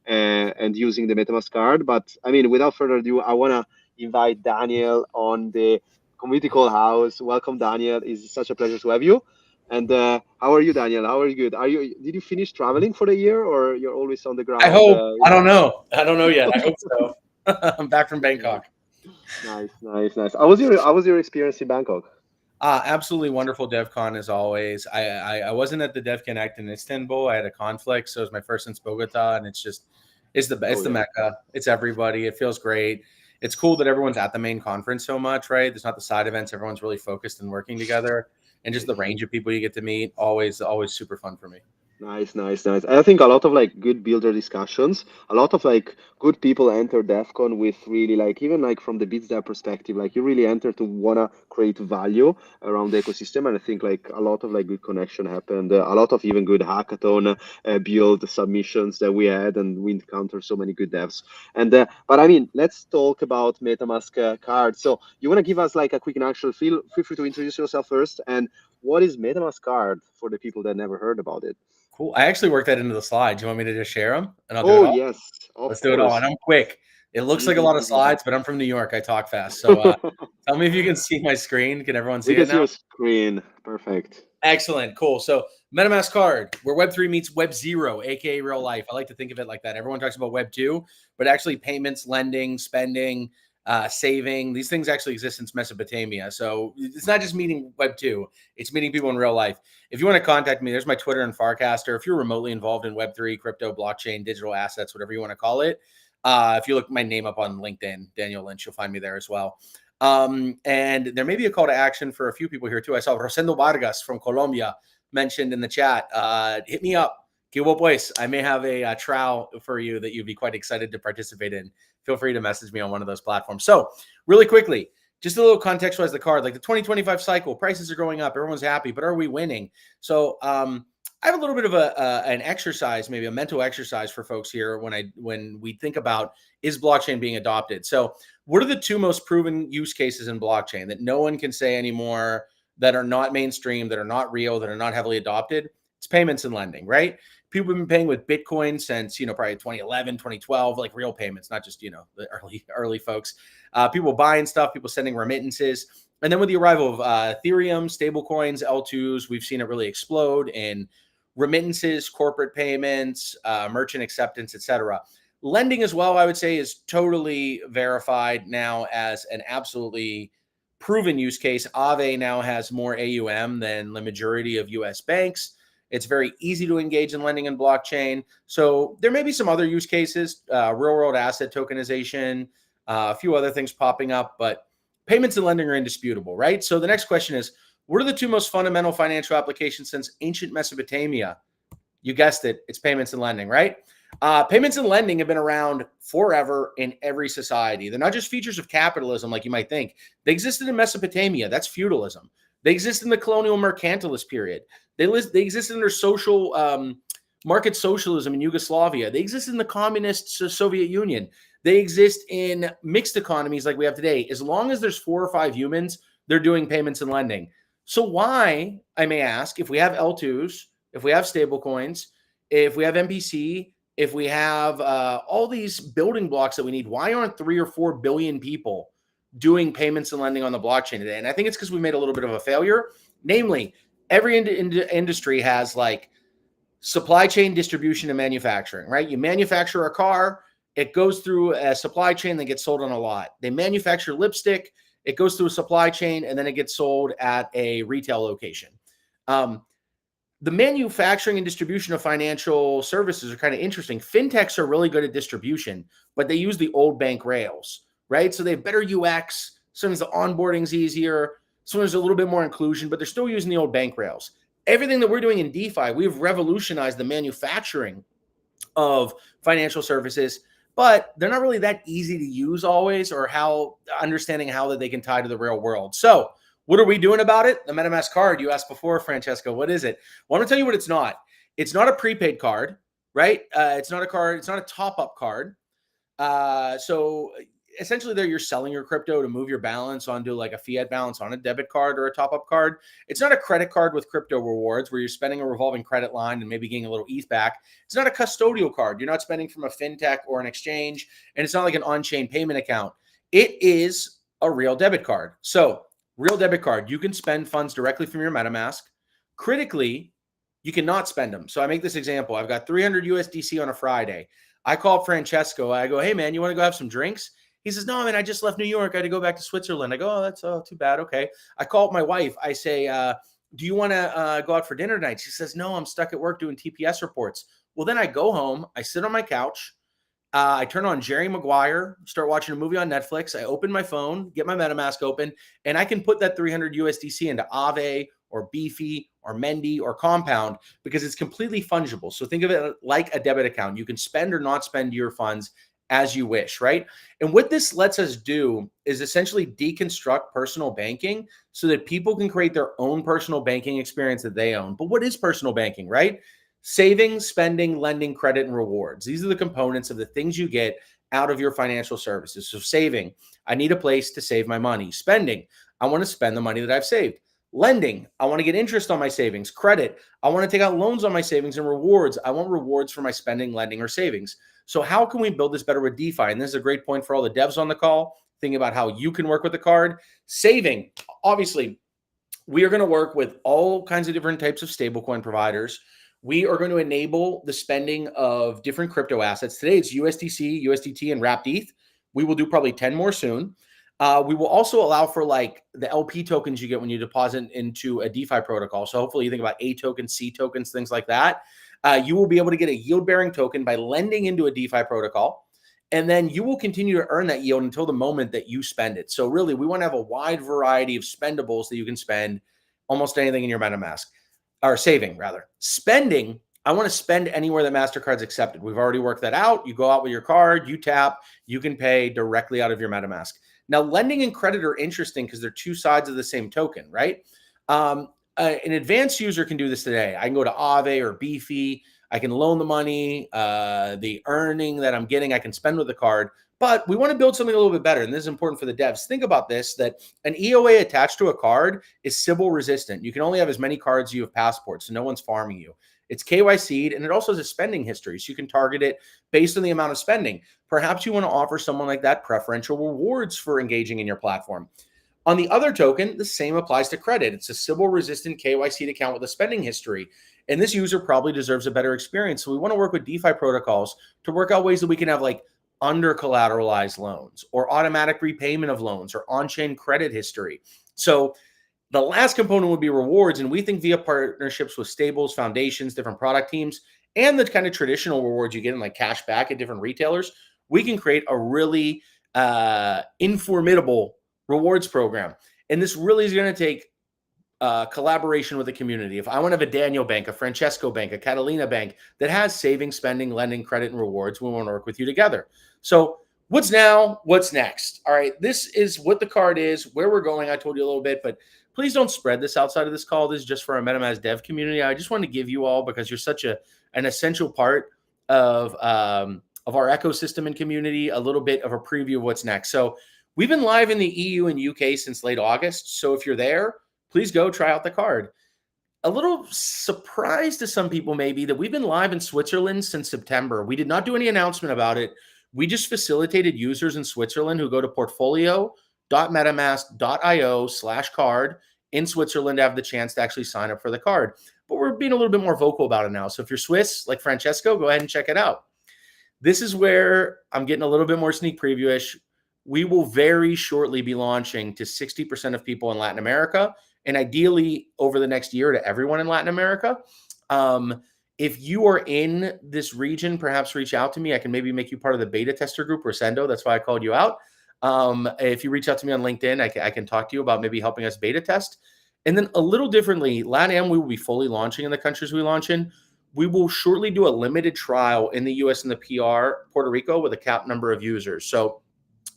and using the MetaMask card. But I mean, without further ado, I wanna invite Daniel on the community call house. Welcome, Daniel. It's such a pleasure to have you. And how are you, Daniel? How are you? Good. Did you finish traveling for the year, or you're always on the I ground? hope. I don't know. I don't know yet. I hope so. I'm back from Nice, Bangkok. nice, nice, nice. How was your experience in Bangkok? Absolutely wonderful DevCon as always. I wasn't at the Dev Connect in Istanbul. I had a conflict, so it was my first since Bogota, and it's Oh the yeah. mecca. It's everybody. It feels great. It's cool that everyone's at the main conference so much, right? There's not the side events. Everyone's really focused and working together, and just the Nice. range of people you get to meet. Always super fun for me. Nice, nice, nice. I think a lot of like good builder discussions, a lot of like good people enter DEF CON with really like even like from the BitsDApp perspective, like you really enter to wanna create value around the ecosystem. And I think like a lot of like good connection happened, a lot of even good hackathon build submissions that we had, and we encountered so many good devs. And but I mean, let's talk about MetaMask cards. So you wanna give us like a quick introduction? Feel free to introduce yourself first, and what is MetaMask card for the people that never heard about it? Cool. I actually worked that into the slides. You want me to just share them, and I'll do it Oh all? yes, of Let's do it all. course. And I'm quick. It looks like a lot of slides, but I'm from New York. I talk fast. So tell me if you can see my screen. Can everyone We see can it see now? your screen. Perfect. Excellent. Cool. So MetaMask card, where Web3 meets Web0, aka real life. I like to think of it like that. Everyone talks about Web2, but actually payments, lending, spending, saving, these things actually exist since Mesopotamia. So it's not just meeting Web2, it's meeting people in real life. If you want to contact me, there's my Twitter and Farcaster. If you're remotely involved in Web3, crypto, blockchain, digital assets, whatever you want to call it, if you look my name up on LinkedIn, Daniel Lynch, you'll find me there as well. And there may be a call to action for a few people here too. I saw Rosendo Vargas from Colombia mentioned in the chat. Hit me up. Que pues. I may have a trial for you that you'd be quite excited to participate in. Feel free to message me on one of those platforms. So really quickly, just a little contextualize the card. Like the 2025 cycle, prices are going up. Everyone's happy, but are we winning? So I have a little bit of an exercise, maybe a mental exercise for folks here when we think about, is blockchain being adopted? So what are the two most proven use cases in blockchain that no one can say anymore, that are not mainstream, that are not real, that are not heavily adopted? It's payments and lending, right? People have been paying with Bitcoin since, probably 2011, 2012, like real payments, not just, the early folks. People buying stuff, people sending remittances. And then with the arrival of Ethereum, stablecoins, L2s, we've seen it really explode in remittances, corporate payments, merchant acceptance, etc. Lending as well, I would say, is totally verified now as an absolutely proven use case. Aave now has more AUM than the majority of US banks. It's very easy to engage in lending in blockchain. So there may be some other use cases, real world asset tokenization, a few other things popping up, but payments and lending are indisputable, right? So the next question is, what are the two most fundamental financial applications since ancient Mesopotamia? You guessed it, it's payments and lending, right? Payments and lending have been around forever in every society. They're not just features of capitalism like you might think. They existed in Mesopotamia. That's feudalism. They exist in the colonial mercantilist period. They exist under social market socialism in Yugoslavia. They exist in the communist Soviet Union. They exist in mixed economies like we have today. As long as there's 4 or 5 humans, they're doing payments and lending. So why, I may ask, if we have L2s, if we have stable coins, if we have MPC, if we have all these building blocks that we need, why aren't 3 or 4 billion people doing payments and lending on the blockchain today? And I think it's because we made a little bit of a failure. Namely, every industry has like supply chain, distribution, and manufacturing, right? You manufacture a car, it goes through a supply chain that gets sold on a lot. They manufacture lipstick, it goes through a supply chain, and then it gets sold at a retail location. The manufacturing and distribution of financial services are kind of interesting. Fintechs are really good at distribution, but they use the old bank rails, right? So they have better UX. Sometimes the onboarding's easier. Sometimes a little bit more inclusion, but they're still using the old bank rails. Everything that we're doing in DeFi, we've revolutionized the manufacturing of financial services, but they're not really that easy to use always, or understanding how that they can tie to the real world. So what are we doing about it? The MetaMask card, you asked before, Francesco, what is it? Well, I'm gonna tell you what it's not. It's not a prepaid card, right? It's not a card, it's not a top-up card. So essentially there you're selling your crypto to move your balance onto like a fiat balance on a debit card or a top-up card. It's not a credit card with crypto rewards where you're spending a revolving credit line and maybe getting a little ETH back. It's not a custodial card. You're not spending from a fintech or an exchange, and it's not like an on-chain payment account. It is a real debit card. So real debit card, you can spend funds directly from your MetaMask. Critically, you cannot spend them. So I make this example. I've got 300 USDC on a Friday. I call Francesco. I go, hey, man, you want to go have some drinks? He says, no, man, I just left New York. I had to go back to Switzerland. I go, oh, that's too bad. Okay. I call up my wife. I say, do you want to go out for dinner tonight? She says, no, I'm stuck at work doing TPS reports. Well, then I go home. I sit on my couch. I turn on Jerry Maguire, start watching a movie on Netflix. I open my phone, get my MetaMask open, and I can put that 300 USDC into Aave or Beefy or Mendy or Compound because it's completely fungible. So think of it like a debit account. You can spend or not spend your funds as you wish, right? And what this lets us do is essentially deconstruct personal banking so that people can create their own personal banking experience that they own. But what is personal banking, right? Saving, spending, lending, credit, and rewards. These are the components of the things you get out of your financial services. So saving, I need a place to save my money. Spending, I want to spend the money that I've saved. Lending, I want to get interest on my savings. Credit, I want to take out loans on my savings. And rewards, I want rewards for my spending, lending, or savings. So how can we build this better with DeFi? And this is a great point for all the devs on the call, thinking about how you can work with the card. Saving, obviously, we are going to work with all kinds of different types of stablecoin providers. We are going to enable the spending of different crypto assets. Today, it's USDC, USDT, and wrapped ETH. We will do probably 10 more soon. We will also allow for like the LP tokens you get when you deposit into a DeFi protocol. So hopefully you think about A tokens, C tokens, things like that. You will be able to get a yield-bearing token by lending into a DeFi protocol. And then you will continue to earn that yield until the moment that you spend it. So really, we want to have a wide variety of spendables that you can spend almost anything in your MetaMask. Or saving, rather. Spending, I want to spend anywhere that MasterCard's accepted. We've already worked that out. You go out with your card, you tap, you can pay directly out of your MetaMask. Now, lending and credit are interesting because they're two sides of the same token, right? an advanced user can do this today. I can go to Aave or Beefy. I can loan the money, the earning that I'm getting, I can spend with the card. But we want to build something a little bit better. And this is important for the devs. Think about this, that an EOA attached to a card is Sybil resistant. You can only have as many cards as you have passports, so no one's farming you. It's KYC'd, and it also has a spending history, so you can target it based on the amount of spending. Perhaps you want to offer someone like that preferential rewards for engaging in your platform. On the other token, the same applies to credit. It's a Sybil-resistant KYC account with a spending history, and this user probably deserves a better experience. So we want to work with DeFi protocols to work out ways that we can have like under-collateralized loans or automatic repayment of loans or on-chain credit history. So the last component would be rewards, and we think via partnerships with stables, foundations, different product teams, and the kind of traditional rewards you get in like cash back at different retailers, we can create a really informative rewards program. And this really is going to take collaboration with the community. If I want to have a Daniel Bank, a Francesco Bank, a Catalina Bank that has savings, spending, lending, credit, and rewards, we want to work with you together. So what's now? What's next? All right, this is what the card is, where we're going. I told you a little bit, but please don't spread this outside of this call. This is just for our MetaMask dev community. I just want to give you all, because you're such an essential part of our ecosystem and community, a little bit of a preview of what's next. So we've been live in the EU and UK since late August. So if you're there, please go try out the card. A little surprise to some people maybe that we've been live in Switzerland since September. We did not do any announcement about it. We just facilitated users in Switzerland who go to portfolio.metamask.io/card in Switzerland to have the chance to actually sign up for the card. But we're being a little bit more vocal about it now. So if you're Swiss, like Francesco, go ahead and check it out. This is where I'm getting a little bit more sneak preview-ish. We will very shortly be launching to 60% of people in Latin America, and ideally over the next year to everyone in Latin America. If you are in this region, perhaps reach out to me. I can maybe make you part of the beta tester group, Rosendo. That's why I called you out. If you reach out to me on LinkedIn, I can talk to you about maybe helping us beta test. And then a little differently, LATAM, we will be fully launching in the countries we launch in. We will shortly do a limited trial in the US and the PR, Puerto Rico, with a capped number of users. So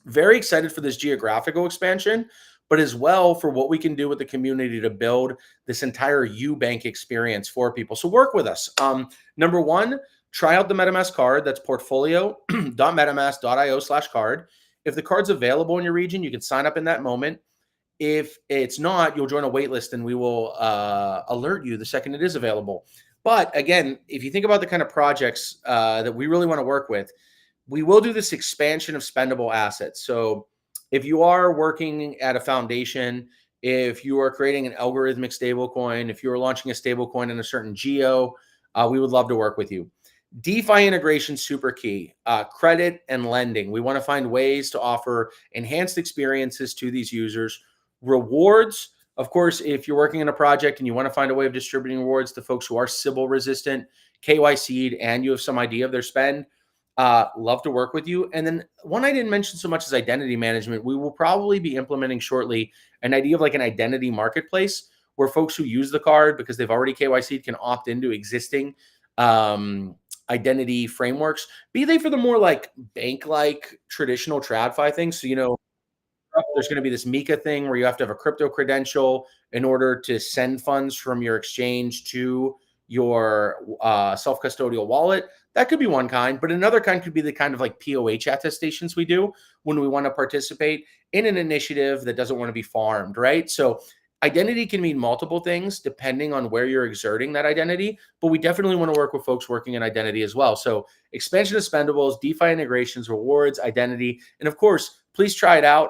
very excited for this geographical expansion, but as well for what we can do with the community to build this entire Ubank experience for people. So work with us. Number one, try out the MetaMask card. That's portfolio.metamask.io/card. If the card's available in your region, you can sign up in that moment. If it's not, you'll join a waitlist and we will alert you the second it is available. But again, if you think about the kind of projects that we really want to work with, we will do this expansion of spendable assets. So if you are working at a foundation, if you are creating an algorithmic stablecoin, if you are launching a stablecoin in a certain geo, we would love to work with you. DeFi integration, super key. Credit and lending. We want to find ways to offer enhanced experiences to these users. Rewards. Of course, if you're working in a project and you want to find a way of distributing rewards to folks who are Sybil resistant, KYC'd, and you have some idea of their spend, love to work with you. And then one I didn't mention so much is identity management. We will probably be implementing shortly an idea of like an identity marketplace where folks who use the card because they've already KYC'd can opt into existing identity frameworks, be they for the more like bank-like traditional TradFi things. So, there's going to be this Mika thing where you have to have a crypto credential in order to send funds from your exchange to your self-custodial wallet. That could be one kind, but another kind could be the kind of like POH attestations we do when we want to participate in an initiative that doesn't want to be farmed, right? So identity can mean multiple things depending on where you're exerting that identity, but we definitely want to work with folks working in identity as well. So expansion of spendables, DeFi integrations, rewards, identity, and of course, please try it out.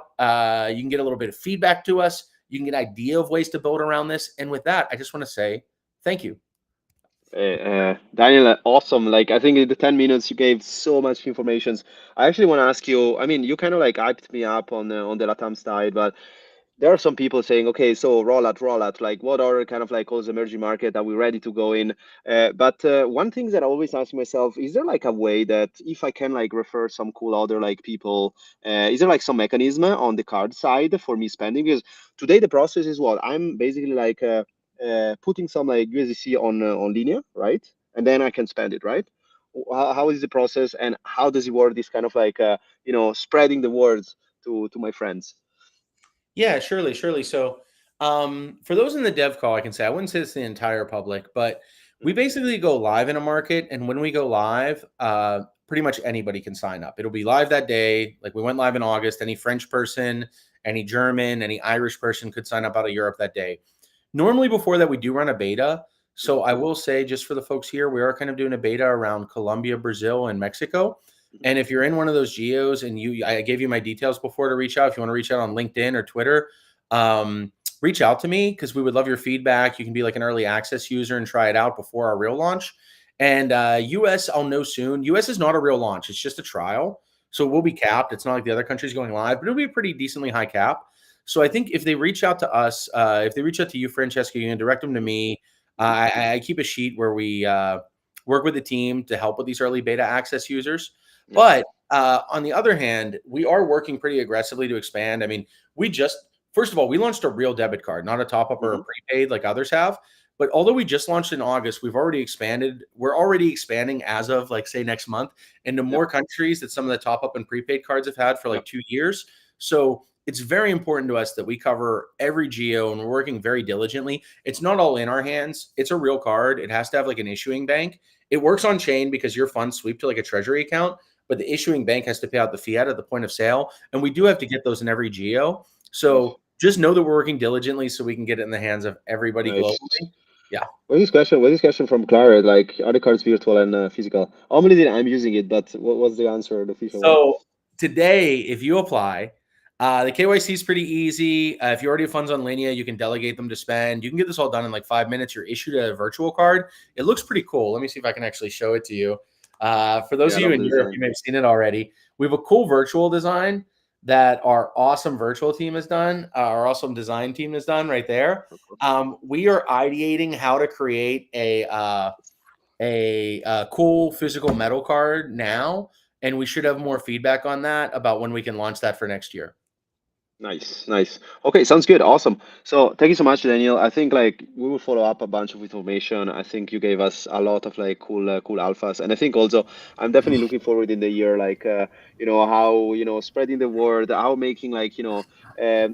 You can get a little bit of feedback to us. You can get an idea of ways to build around this. And with that, I just want to say thank you. Daniel, awesome. Like, I think in the 10 minutes you gave so much information. I actually want to ask you, I mean, you kind of like hyped me up on the LATAM side, but there are some people saying, okay, so rollout, like what are kind of like those emerging market? Are we ready to go in? But one thing that I always ask myself, is there like a way that if I can like refer some cool other like people, is there like some mechanism on the card side for me spending? Because today the process is what I'm basically like putting some like USDC on Linea, right? And then I can spend it, right? How is the process and how does it work? This kind of like spreading the words to my friends. Yeah, surely. So For those in the dev call, I can say I wouldn't say it's the entire public, but we basically go live in a market, and when we go live, pretty much anybody can sign up. It'll be live that day. Like we went live in August. Any French person, any German, any Irish person could sign up out of Europe that day. Normally, before that, we do run a beta. So I will say, just for the folks here, we are kind of doing a beta around Colombia, Brazil, and Mexico. And if you're in one of those geos, and I gave you my details before to reach out. If you want to reach out on LinkedIn or Twitter, reach out to me because we would love your feedback. You can be like an early access user and try it out before our real launch. And US, I'll know soon. US is not a real launch. It's just a trial. So we'll be capped. It's not like the other countries going live, but it'll be a pretty decently high cap. So I think if they reach out to us, if they reach out to you, Francesca, you can direct them to me. I keep a sheet where we work with the team to help with these early beta access users. But on the other hand, we are working pretty aggressively to expand. I mean, first of all, we launched a real debit card, not a top up or a prepaid like others have. But although we just launched in August, we've already expanded. We're already expanding as of like say next month into more countries that some of the top up and prepaid cards have had for like 2 years. So it's very important to us that we cover every geo and we're working very diligently. It's not all in our hands. It's a real card. It has to have like an issuing bank. It works on chain because your funds sweep to like a treasury account, but the issuing bank has to pay out the fiat at the point of sale. And we do have to get those in every geo. So just know that we're working diligently so we can get it in the hands of everybody globally. Yeah. What is question from Clara? Like, are the cards virtual and physical? Normally, I'm using it, but what's the answer? The official one? So today, if you apply, the KYC is pretty easy. If you already have funds on Linea, you can delegate them to spend. You can get this all done in like 5 minutes. You're issued a virtual card. It looks pretty cool. Let me see if I can actually show it to you. For those of you in Europe, you may have seen it already. We have a cool virtual design that our awesome virtual team has done. Our awesome design team has done right there. We are ideating how to create a cool physical metal card now, and we should have more feedback on that about when we can launch that for next year. Nice. Okay, sounds good. Awesome. So thank you so much, Daniel. I think like we will follow up a bunch of information. I think you gave us a lot of like cool alphas, and I think also I'm definitely looking forward in the year like how spreading the word, how making like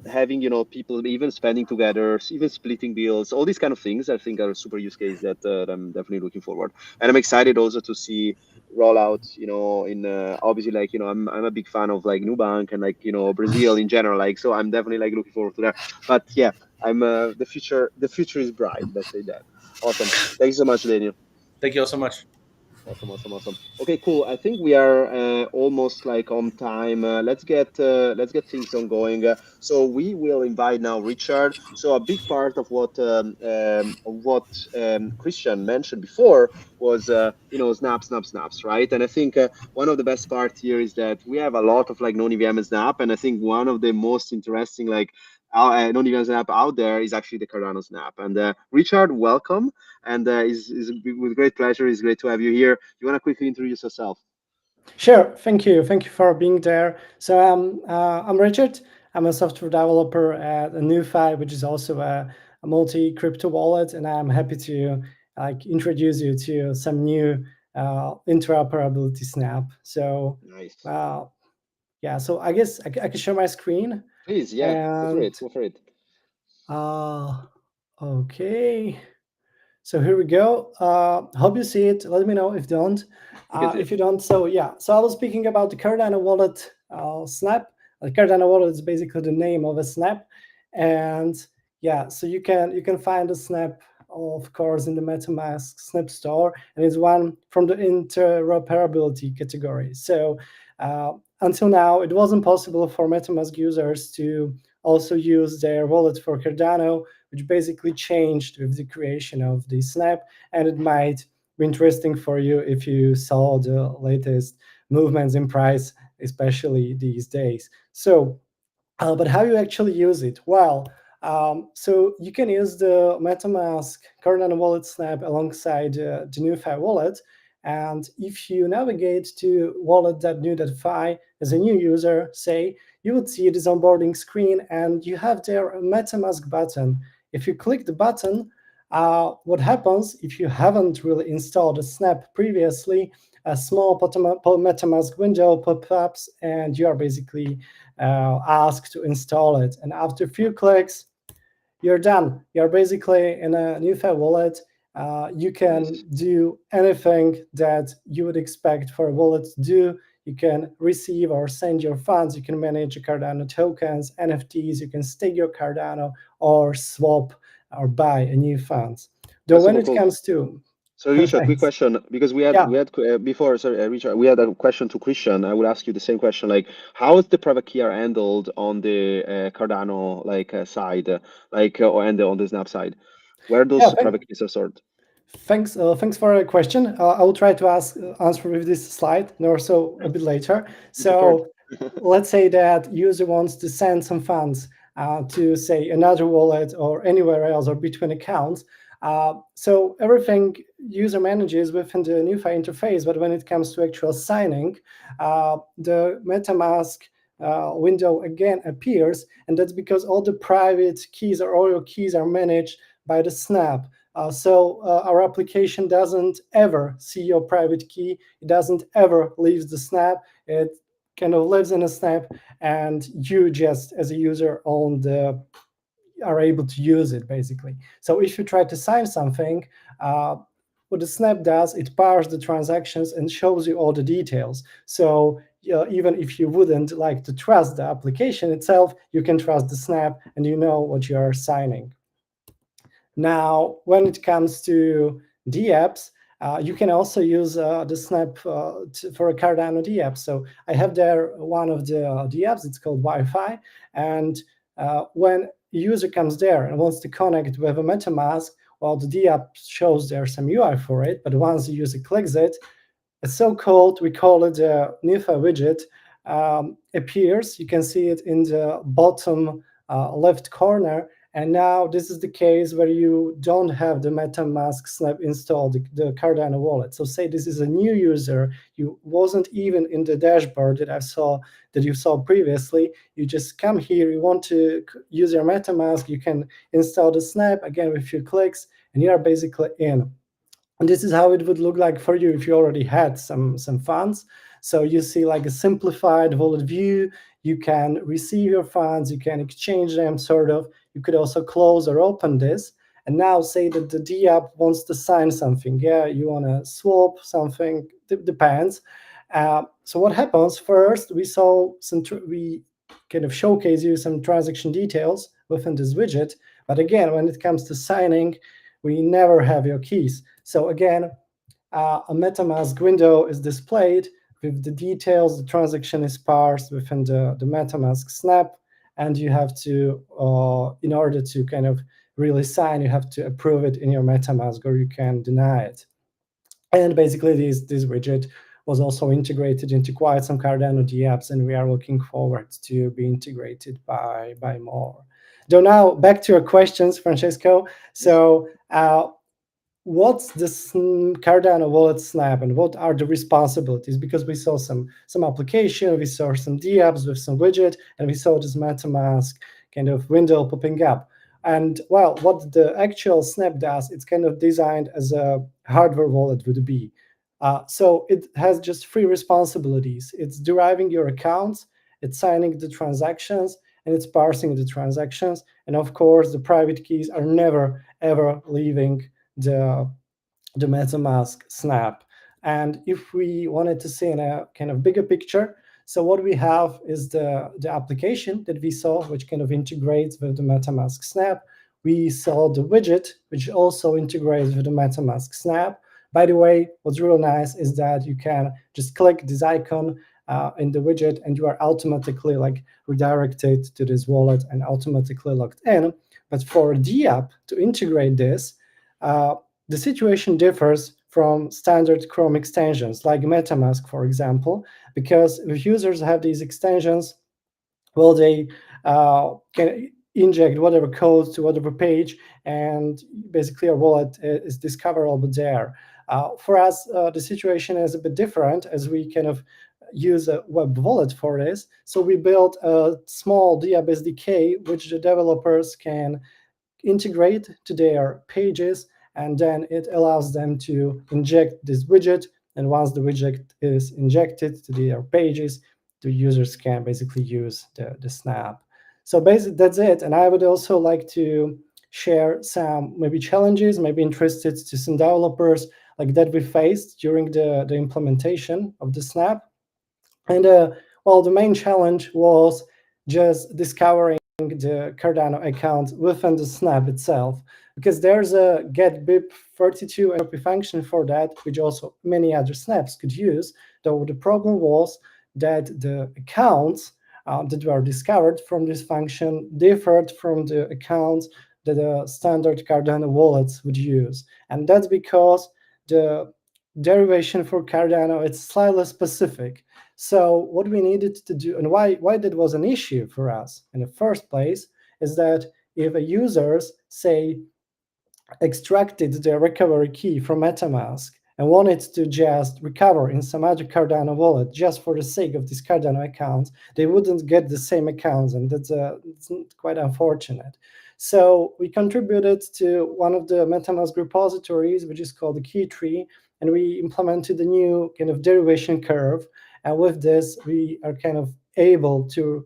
having people even spending together, even splitting bills, all these kind of things. I think are super use case that I'm definitely looking forward, and I'm excited also to see rollout in obviously like I'm a big fan of like Nubank and like Brazil in general, like, so I'm definitely like looking forward to that. But yeah, I'm the future is bright, let's say that. Awesome. Thank you so much, Daniel. Thank you all so much. Awesome. Okay, cool. I think we are almost like on time. Let's get things ongoing. So we will invite now Richard. So a big part of what Christian mentioned before was snaps, right? And I think one of the best part here is that we have a lot of like non-EVM Snap, and I think one of the most interesting like non-EVM Snap out there is actually the Cardano Snap. And Richard, welcome. And is with great pleasure. It's great to have you here. You want to quickly introduce yourself? Sure. Thank you for being there. So I'm Richard. I'm a software developer at NuFi, which is also a multi-crypto wallet, and I'm happy to introduce you to some new interoperability Snap. So nice. Yeah. So I guess I can share my screen. Please, yeah. Go for it. Okay. So here we go. Hope you see it. Let me know if you don't. If you don't, so yeah. So I was speaking about the Cardano wallet Snap. The Cardano wallet is basically the name of a Snap, and yeah. So you can find the Snap, of course, in the MetaMask Snap store, and it's one from the interoperability category. So until now, it wasn't possible for MetaMask users to also use their wallet for Cardano, which basically changed with the creation of the Snap, and it might be interesting for you if you saw the latest movements in price, especially these days. So, but how you actually use it? Well, so you can use the MetaMask Cardano Wallet Snap alongside the NuFi wallet. And if you navigate to wallet.nu.fi as a new user, say, you would see this onboarding screen, and you have there a MetaMask button. If you click the button, what happens if you haven't really installed a Snap previously? A small MetaMask window pops, and you are basically asked to install it. And after a few clicks, you're done. You're basically in a NuFi wallet. You can Nice. do anything that you would expect for a wallet to do. You can receive or send your funds. You can manage your Cardano tokens, NFTs. You can stake your Cardano or swap or buy a new funds. Though That's when super it cool. comes to So Richard, quick thanks. question, because Yeah. we had before, sorry, Richard, we had a question to Christian. I will ask you the same question. Like, how is the private key are handled on the Cardano side, and on the Snap side? Where Yeah, those private keys are stored? thanks for the question. I will try to answer with this slide and also a bit later. I'm prepared. So let's say that user wants to send some funds to say another wallet or anywhere else or between accounts. So everything user manages within the NuFi interface, but when it comes to actual signing, the MetaMask window again appears, and that's because all the private keys or all your keys are managed by the Snap. So our application doesn't ever see your private key. It doesn't ever leave the Snap. It kind of lives in a Snap, and you just, as a user, are able to use it basically. So if you try to sign something, what the Snap does, it powers the transactions and shows you all the details. So even if you wouldn't like to trust the application itself, you can trust the Snap and you know what you are signing. Now, when it comes to dApps, you can also use the Snap for a Cardano dApp. So I have there one of the dApps, it's called Wi-Fi. And when a user comes there and wants to connect with a MetaMask, well, the dApp shows there's some UI for it, but once the user clicks it, a so-called, we call it a NuFi widget, appears. You can see it in the bottom left corner. And now this is the case where you don't have the MetaMask Snap installed, the Cardano wallet. So say this is a new user, you wasn't even in the dashboard that you saw previously. You just come here, you want to use your MetaMask, you can install the Snap again with a few clicks, and you are basically in. And this is how it would look like for you if you already had some funds. So you see like a simplified wallet view. You can receive your funds, you can exchange them, sort of. You could also close or open this. And now say that the dApp wants to sign something. Yeah, you want to swap something, depends. So what happens first, we kind of showcase you some transaction details within this widget. But again, when it comes to signing, we never have your keys. So again, a MetaMask window is displayed with the details. The transaction is parsed within the MetaMask Snap, and you have to, in order to kind of really sign, you have to approve it in your MetaMask, or you can deny it. And basically, this widget was also integrated into quite some Cardano dApps, and we are looking forward to be integrated by more. So now back to your questions, Francesco. So what's the Cardano wallet Snap, and what are the responsibilities? Because we saw some application, we saw some dApps with some widget, and we saw this MetaMask kind of window popping up. And well, what the actual Snap does, it's kind of designed as a hardware wallet would be. So it has just three responsibilities. It's deriving your accounts, it's signing the transactions, and it's parsing the transactions. And of course, the private keys are never, ever leaving the MetaMask Snap. And if we wanted to see in a kind of bigger picture, so what we have is the application that we saw, which kind of integrates with the MetaMask Snap. We saw the widget, which also integrates with the MetaMask Snap. By the way, what's real nice is that you can just click this icon in the widget, and you are automatically like redirected to this wallet and automatically logged in. But for the app to integrate this, the situation differs from standard Chrome extensions like MetaMask, for example, because if users have these extensions, well, they can inject whatever codes to whatever page, and basically our wallet is discoverable there. For us, the situation is a bit different, as we kind of use a web wallet for this. So we built a small dApp SDK, which the developers can integrate to their pages, and then it allows them to inject this widget. And once the widget is injected to their pages, the users can basically use the Snap. So basically, that's it. And I would also like to share some maybe challenges, maybe interested to some developers like that we faced during the implementation of the Snap. And well, the main challenge was just discovering the Cardano account within the Snap itself, because there's a get BIP32 entropy function for that, which also many other snaps could use. Though the problem was that the accounts that were discovered from this function differed from the accounts that the standard Cardano wallets would use. And that's because the derivation for Cardano is slightly specific. So what we needed to do, and why that was an issue for us in the first place, is that if a users say extracted the recovery key from MetaMask and wanted to just recover in some other Cardano wallet just for the sake of this Cardano account, they wouldn't get the same accounts, and that's it's quite unfortunate. So we contributed to one of the MetaMask repositories, which is called the key tree, and we implemented a new kind of derivation curve. And with this, we are kind of able to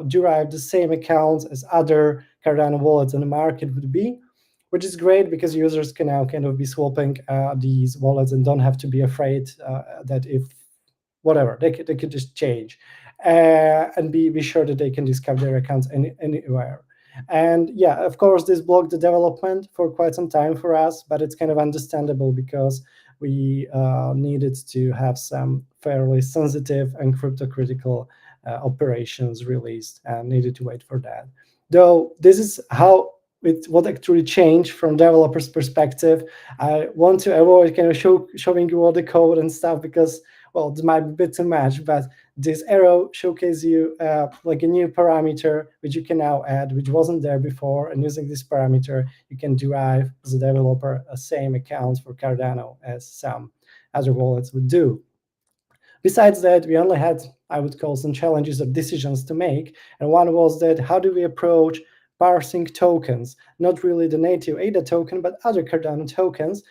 derive the same accounts as other Cardano wallets in the market would be, which is great because users can now kind of be swapping these wallets and don't have to be afraid that if whatever, they could just change and be sure that they can discover their accounts anywhere. And yeah, of course, this blocked the development for quite some time for us, but it's kind of understandable because we needed to have some fairly sensitive and crypto-critical operations released and needed to wait for that. Though this is how what actually changed from developers' perspective. I want to avoid kind of showing you all the code and stuff because, well, this might be a bit too much, but this arrow showcases you like a new parameter which you can now add, which wasn't there before. And using this parameter, you can derive as a developer a same accounts for Cardano as some other wallets would do. Besides that, we only had, I would call, some challenges or decisions to make. And one was that how do we approach parsing tokens, not really the native ADA token, but other Cardano tokens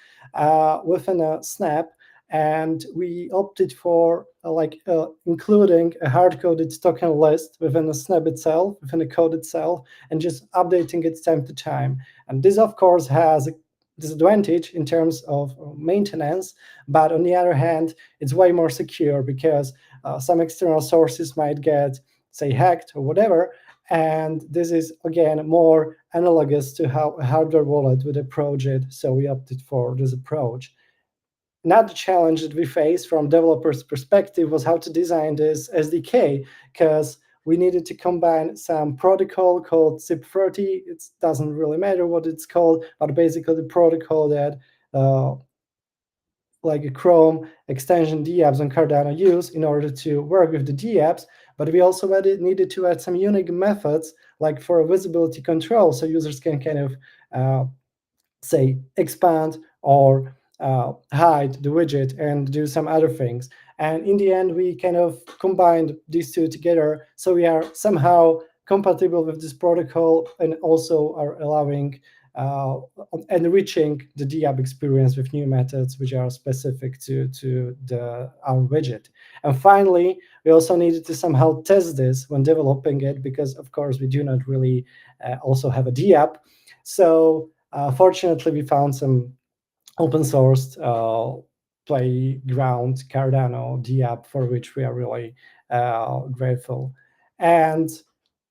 within a Snap. And we opted for including a hard-coded token list within the Snap itself, within the code itself, and just updating it time to time. And this, of course, has a disadvantage in terms of maintenance, but on the other hand, it's way more secure because some external sources might get, say, hacked or whatever. And this is, again, more analogous to how a hardware wallet would approach it. So we opted for this approach. Another challenge that we faced from developers' perspective was how to design this SDK, because we needed to combine some protocol called ZIP30. It doesn't really matter what it's called, but basically the protocol that like a Chrome extension dApps on Cardano use in order to work with the dApps. But we also needed to add some unique methods, like for a visibility control, so users can kind of say expand or hide the widget and do some other things. And in the end, we kind of combined these two together, so we are somehow compatible with this protocol and also are allowing enriching the dApp experience with new methods which are specific to our widget. And finally, we also needed to somehow test this when developing it, because of course we do not really also have a dApp. So fortunately, we found some open sourced playground Cardano dApp for which we are really grateful. And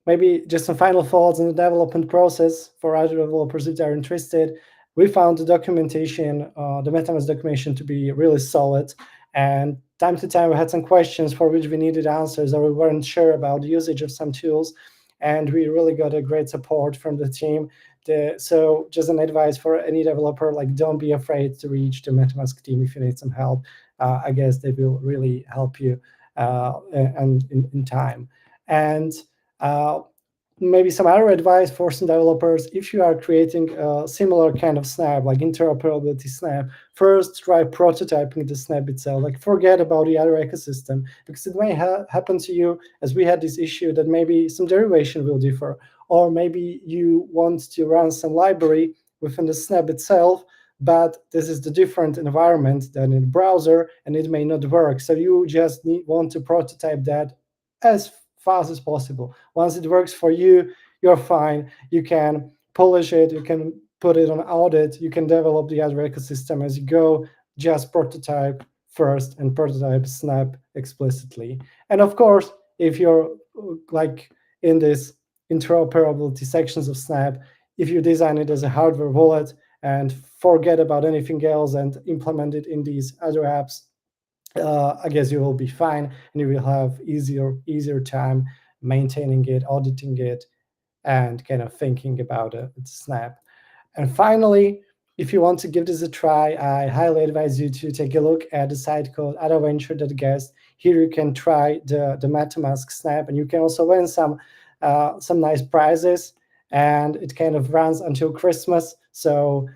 maybe just some final thoughts on the development process for other developers if they're interested. We found the documentation, the MetaMask documentation, to be really solid. And time to time, we had some questions for which we needed answers, or we weren't sure about the usage of some tools. And we really got a great support from the team. So just an advice for any developer, like don't be afraid to reach the MetaMask team if you need some help. I guess they will really help you and in time. And maybe some other advice for some developers: if you are creating a similar kind of Snap, like interoperability Snap, first try prototyping the Snap itself. Like forget about the other ecosystem, because it may happen to you, as we had this issue, that maybe some derivation will differ, or maybe you want to run some library within the Snap itself, but this is the different environment than in the browser, and it may not work. So you just want to prototype that as fast as possible. Once it works for you, you're fine. You can polish it, you can put it on audit, you can develop the other ecosystem as you go. Just prototype first and prototype Snap explicitly. And of course, if you're like in this interoperability sections of Snap, if you design it as a hardware wallet and forget about anything else and implement it in these other apps, I guess you will be fine, and you will have easier time maintaining it, auditing it, and kind of thinking about Snap. And finally, if you want to give this a try, I highly advise you to take a look at the site called adventure.guest. Here you can try the MetaMask Snap, and you can also win some nice prizes. And it kind of runs until Christmas. So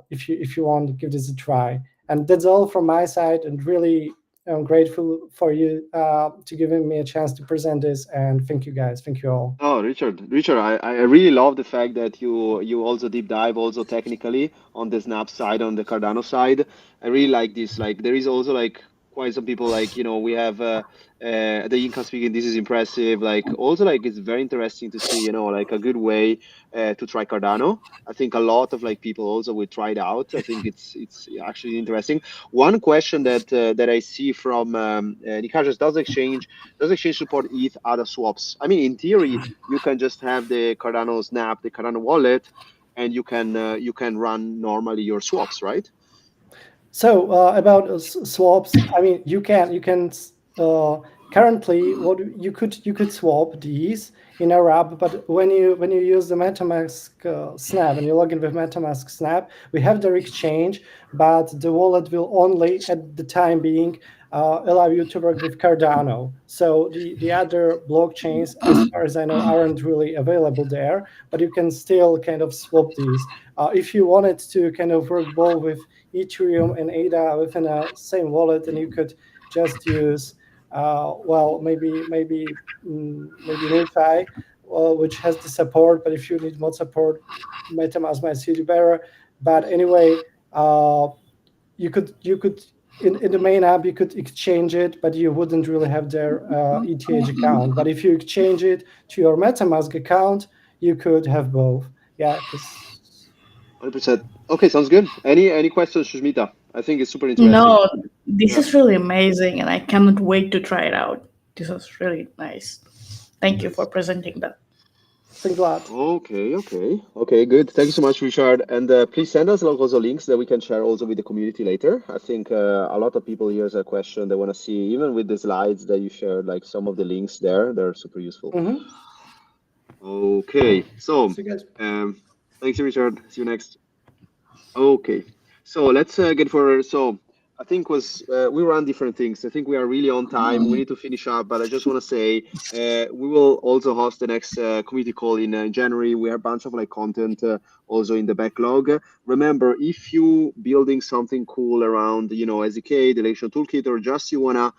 if you want to give this a try. And that's all from my side. And really, I'm grateful for you to giving me a chance to present this. And thank you guys. Thank you all. Oh, Richard, I really love the fact that you also deep dive also technically on the Snap side, on the Cardano side. I really like this. Like there is also like quite some people like we have the Inca speaking. This is impressive. Like also like it's very interesting to see like a good way to try Cardano. I think a lot of like people also will try it out. I think it's actually interesting. One question that I see from Nikash, does exchange support ETH ADA swaps? I mean, in theory, you can just have the Cardano Snap, the Cardano wallet, and you can run normally your swaps, right? So about swaps, I mean, you can currently what you could swap these in our app, but when you use the MetaMask Snap and you log in with MetaMask Snap, we have the exchange, but the wallet will only at the time being allow you to work with Cardano. So the other blockchains, as far as I know, aren't really available there, but you can still kind of swap these. If you wanted to kind of work both with Ethereum and ADA within a same wallet, and you could just use maybe NumFi, which has the support. But if you need more support, MetaMask might suit you better. But anyway, you could in the main app you could exchange it, but you wouldn't really have their ETH account. But if you exchange it to your MetaMask account, you could have both. Yeah, because 100%. Okay, sounds good. Any questions, Shushmita? I think it's super interesting. No, this Yeah. is really amazing, and I cannot wait to try it out. This was really nice. Thank you for Nice. presenting that. thanks a lot. Okay, good. Thank you so much, Richard. And please send us like also links that we can share also with the community later. I think a lot of people here has a question they want to see, even with the slides that you shared, like some of the links there, they're super useful. Mm-hmm. Okay, so See you guys. thanks, Richard. See you next. Okay, so let's get for so. I think was we run different things. I think we are really on time. We need to finish up, but I just want to say we will also host the next community call in January. We have a bunch of like content also in the backlog. Remember, if you building something cool around SDK, the Relation Toolkit, or just you wanna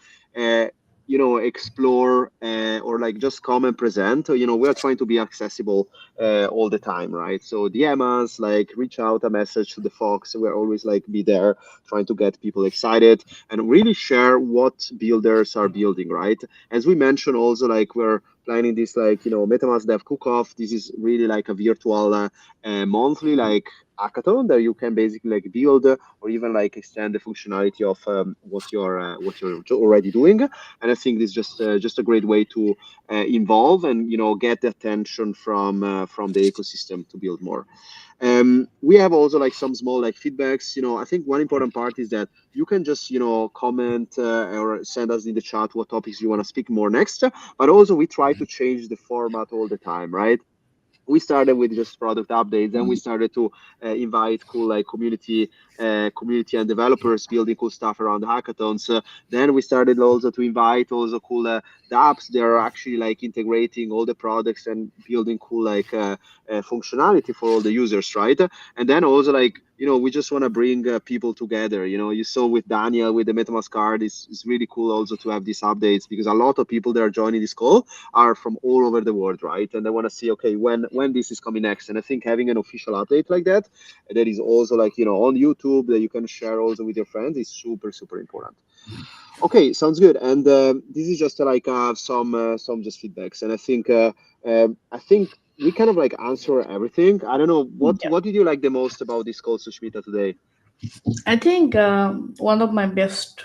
explore or like just come and present. We are trying to be accessible all the time, right? So DM us, like reach out a message to the Fox. We're always like be there trying to get people excited and really share what builders are building, right? As we mentioned also, like we're planning this like MetaMask Dev Cook-Off. This is really like a virtual monthly like hackathon that you can basically like build or even like extend the functionality of what you're already doing. And I think this is just a great way to involve and get the attention from the ecosystem to build more. We have also like some small like feedbacks. I think one important part is that you can just comment or send us in the chat what topics you want to speak more next. But also we try to change the format all the time, right? We started with just product updates, then we started to invite cool like community and developers building cool stuff around the hackathons. Then we started also to invite also cool dApps. They are actually like integrating all the products and building cool like functionality for all the users, right? And then also like we just want to bring people together. You saw with Daniel with the MetaMask card, it's really cool also to have these updates because a lot of people that are joining this call are from all over the world, right? And they want to see, okay, when this is coming next. And I think having an official update like that is also like on YouTube that you can share also with your friends is super important. Okay, sounds good. And this is just like some just feedbacks. And I think we kind of like answer everything. I don't know Yeah. what did you like the most about this call, Sushmita, today? I think one of my best,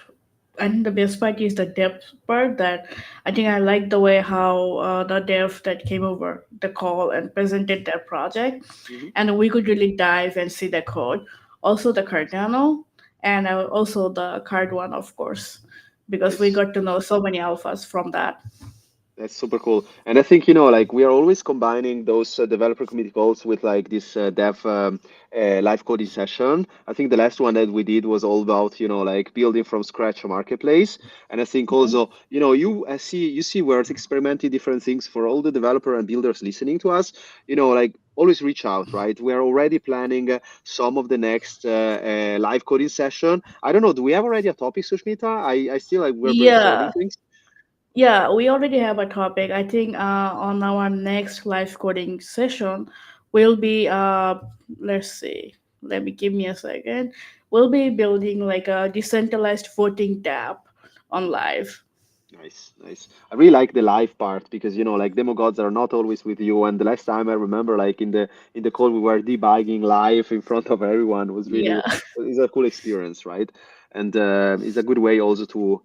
I think the best part is the depth part. That I think I like the way how the dev that came over the call and presented their project, Hmm. and we could really dive and see the code. Also the Cardano, and also the card one, of course, because we Nice. got to know so many alphas from that. That's super cool. And I think, like we are always combining those developer community calls with like this dev live coding session. I think the last one that we did was all about, like building from scratch a marketplace. And I think Mhm. also, you see we're experimenting different things for all the developer and builders listening to us, like always reach out, right? We're already planning some of the next live coding session. I don't know, do we have already a topic, Sushmita? I still like we're brainstorming Yeah, things. yeah, we already have a topic. I think on our next live coding session, we'll be let's see, let me give me a second. We'll be building like a decentralized voting tab on live. Nice, nice. I really like the live part because like demo gods are not always with you. And the last time I remember, like in the call, we were debugging live in front of everyone. It was Yeah. really it's a cool experience, right? And it's a good way also to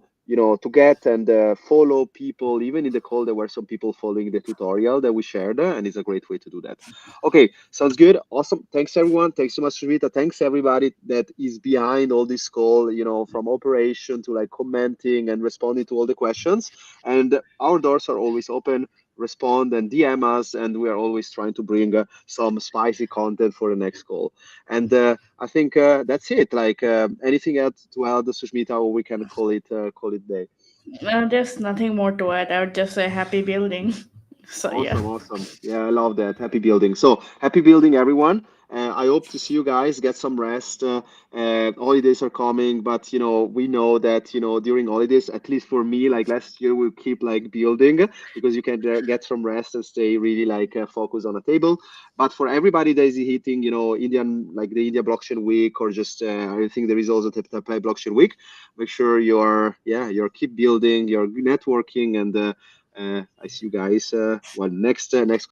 get and follow people. Even in the call, there were some people following the tutorial that we shared, and it's a great way to do that. Okay, sounds good. Awesome. Thanks everyone. Thanks so much, Shrita. Thanks everybody that is behind all this call, from operation to like commenting and responding to all the questions. And our doors are always open. Respond and DM us, and we are always trying to bring some spicy content for the next call. And I think that's it. Like anything else to add, Sushmita, or we can call it day. There's nothing more to it. I would just say happy building. So yeah. Awesome, awesome. Yeah, I love that. Happy building. So happy building, everyone. I hope to see you guys get some rest. Holidays are coming, but we know that during holidays, at least for me, like last year, we'll keep like building because you can get some rest and stay really like focused on a table. But for everybody that is hitting, Indian like the India Blockchain Week or just I think there is also the Tapai Blockchain Week. Make sure you're keep building, you're networking, and I see you guys. Well, next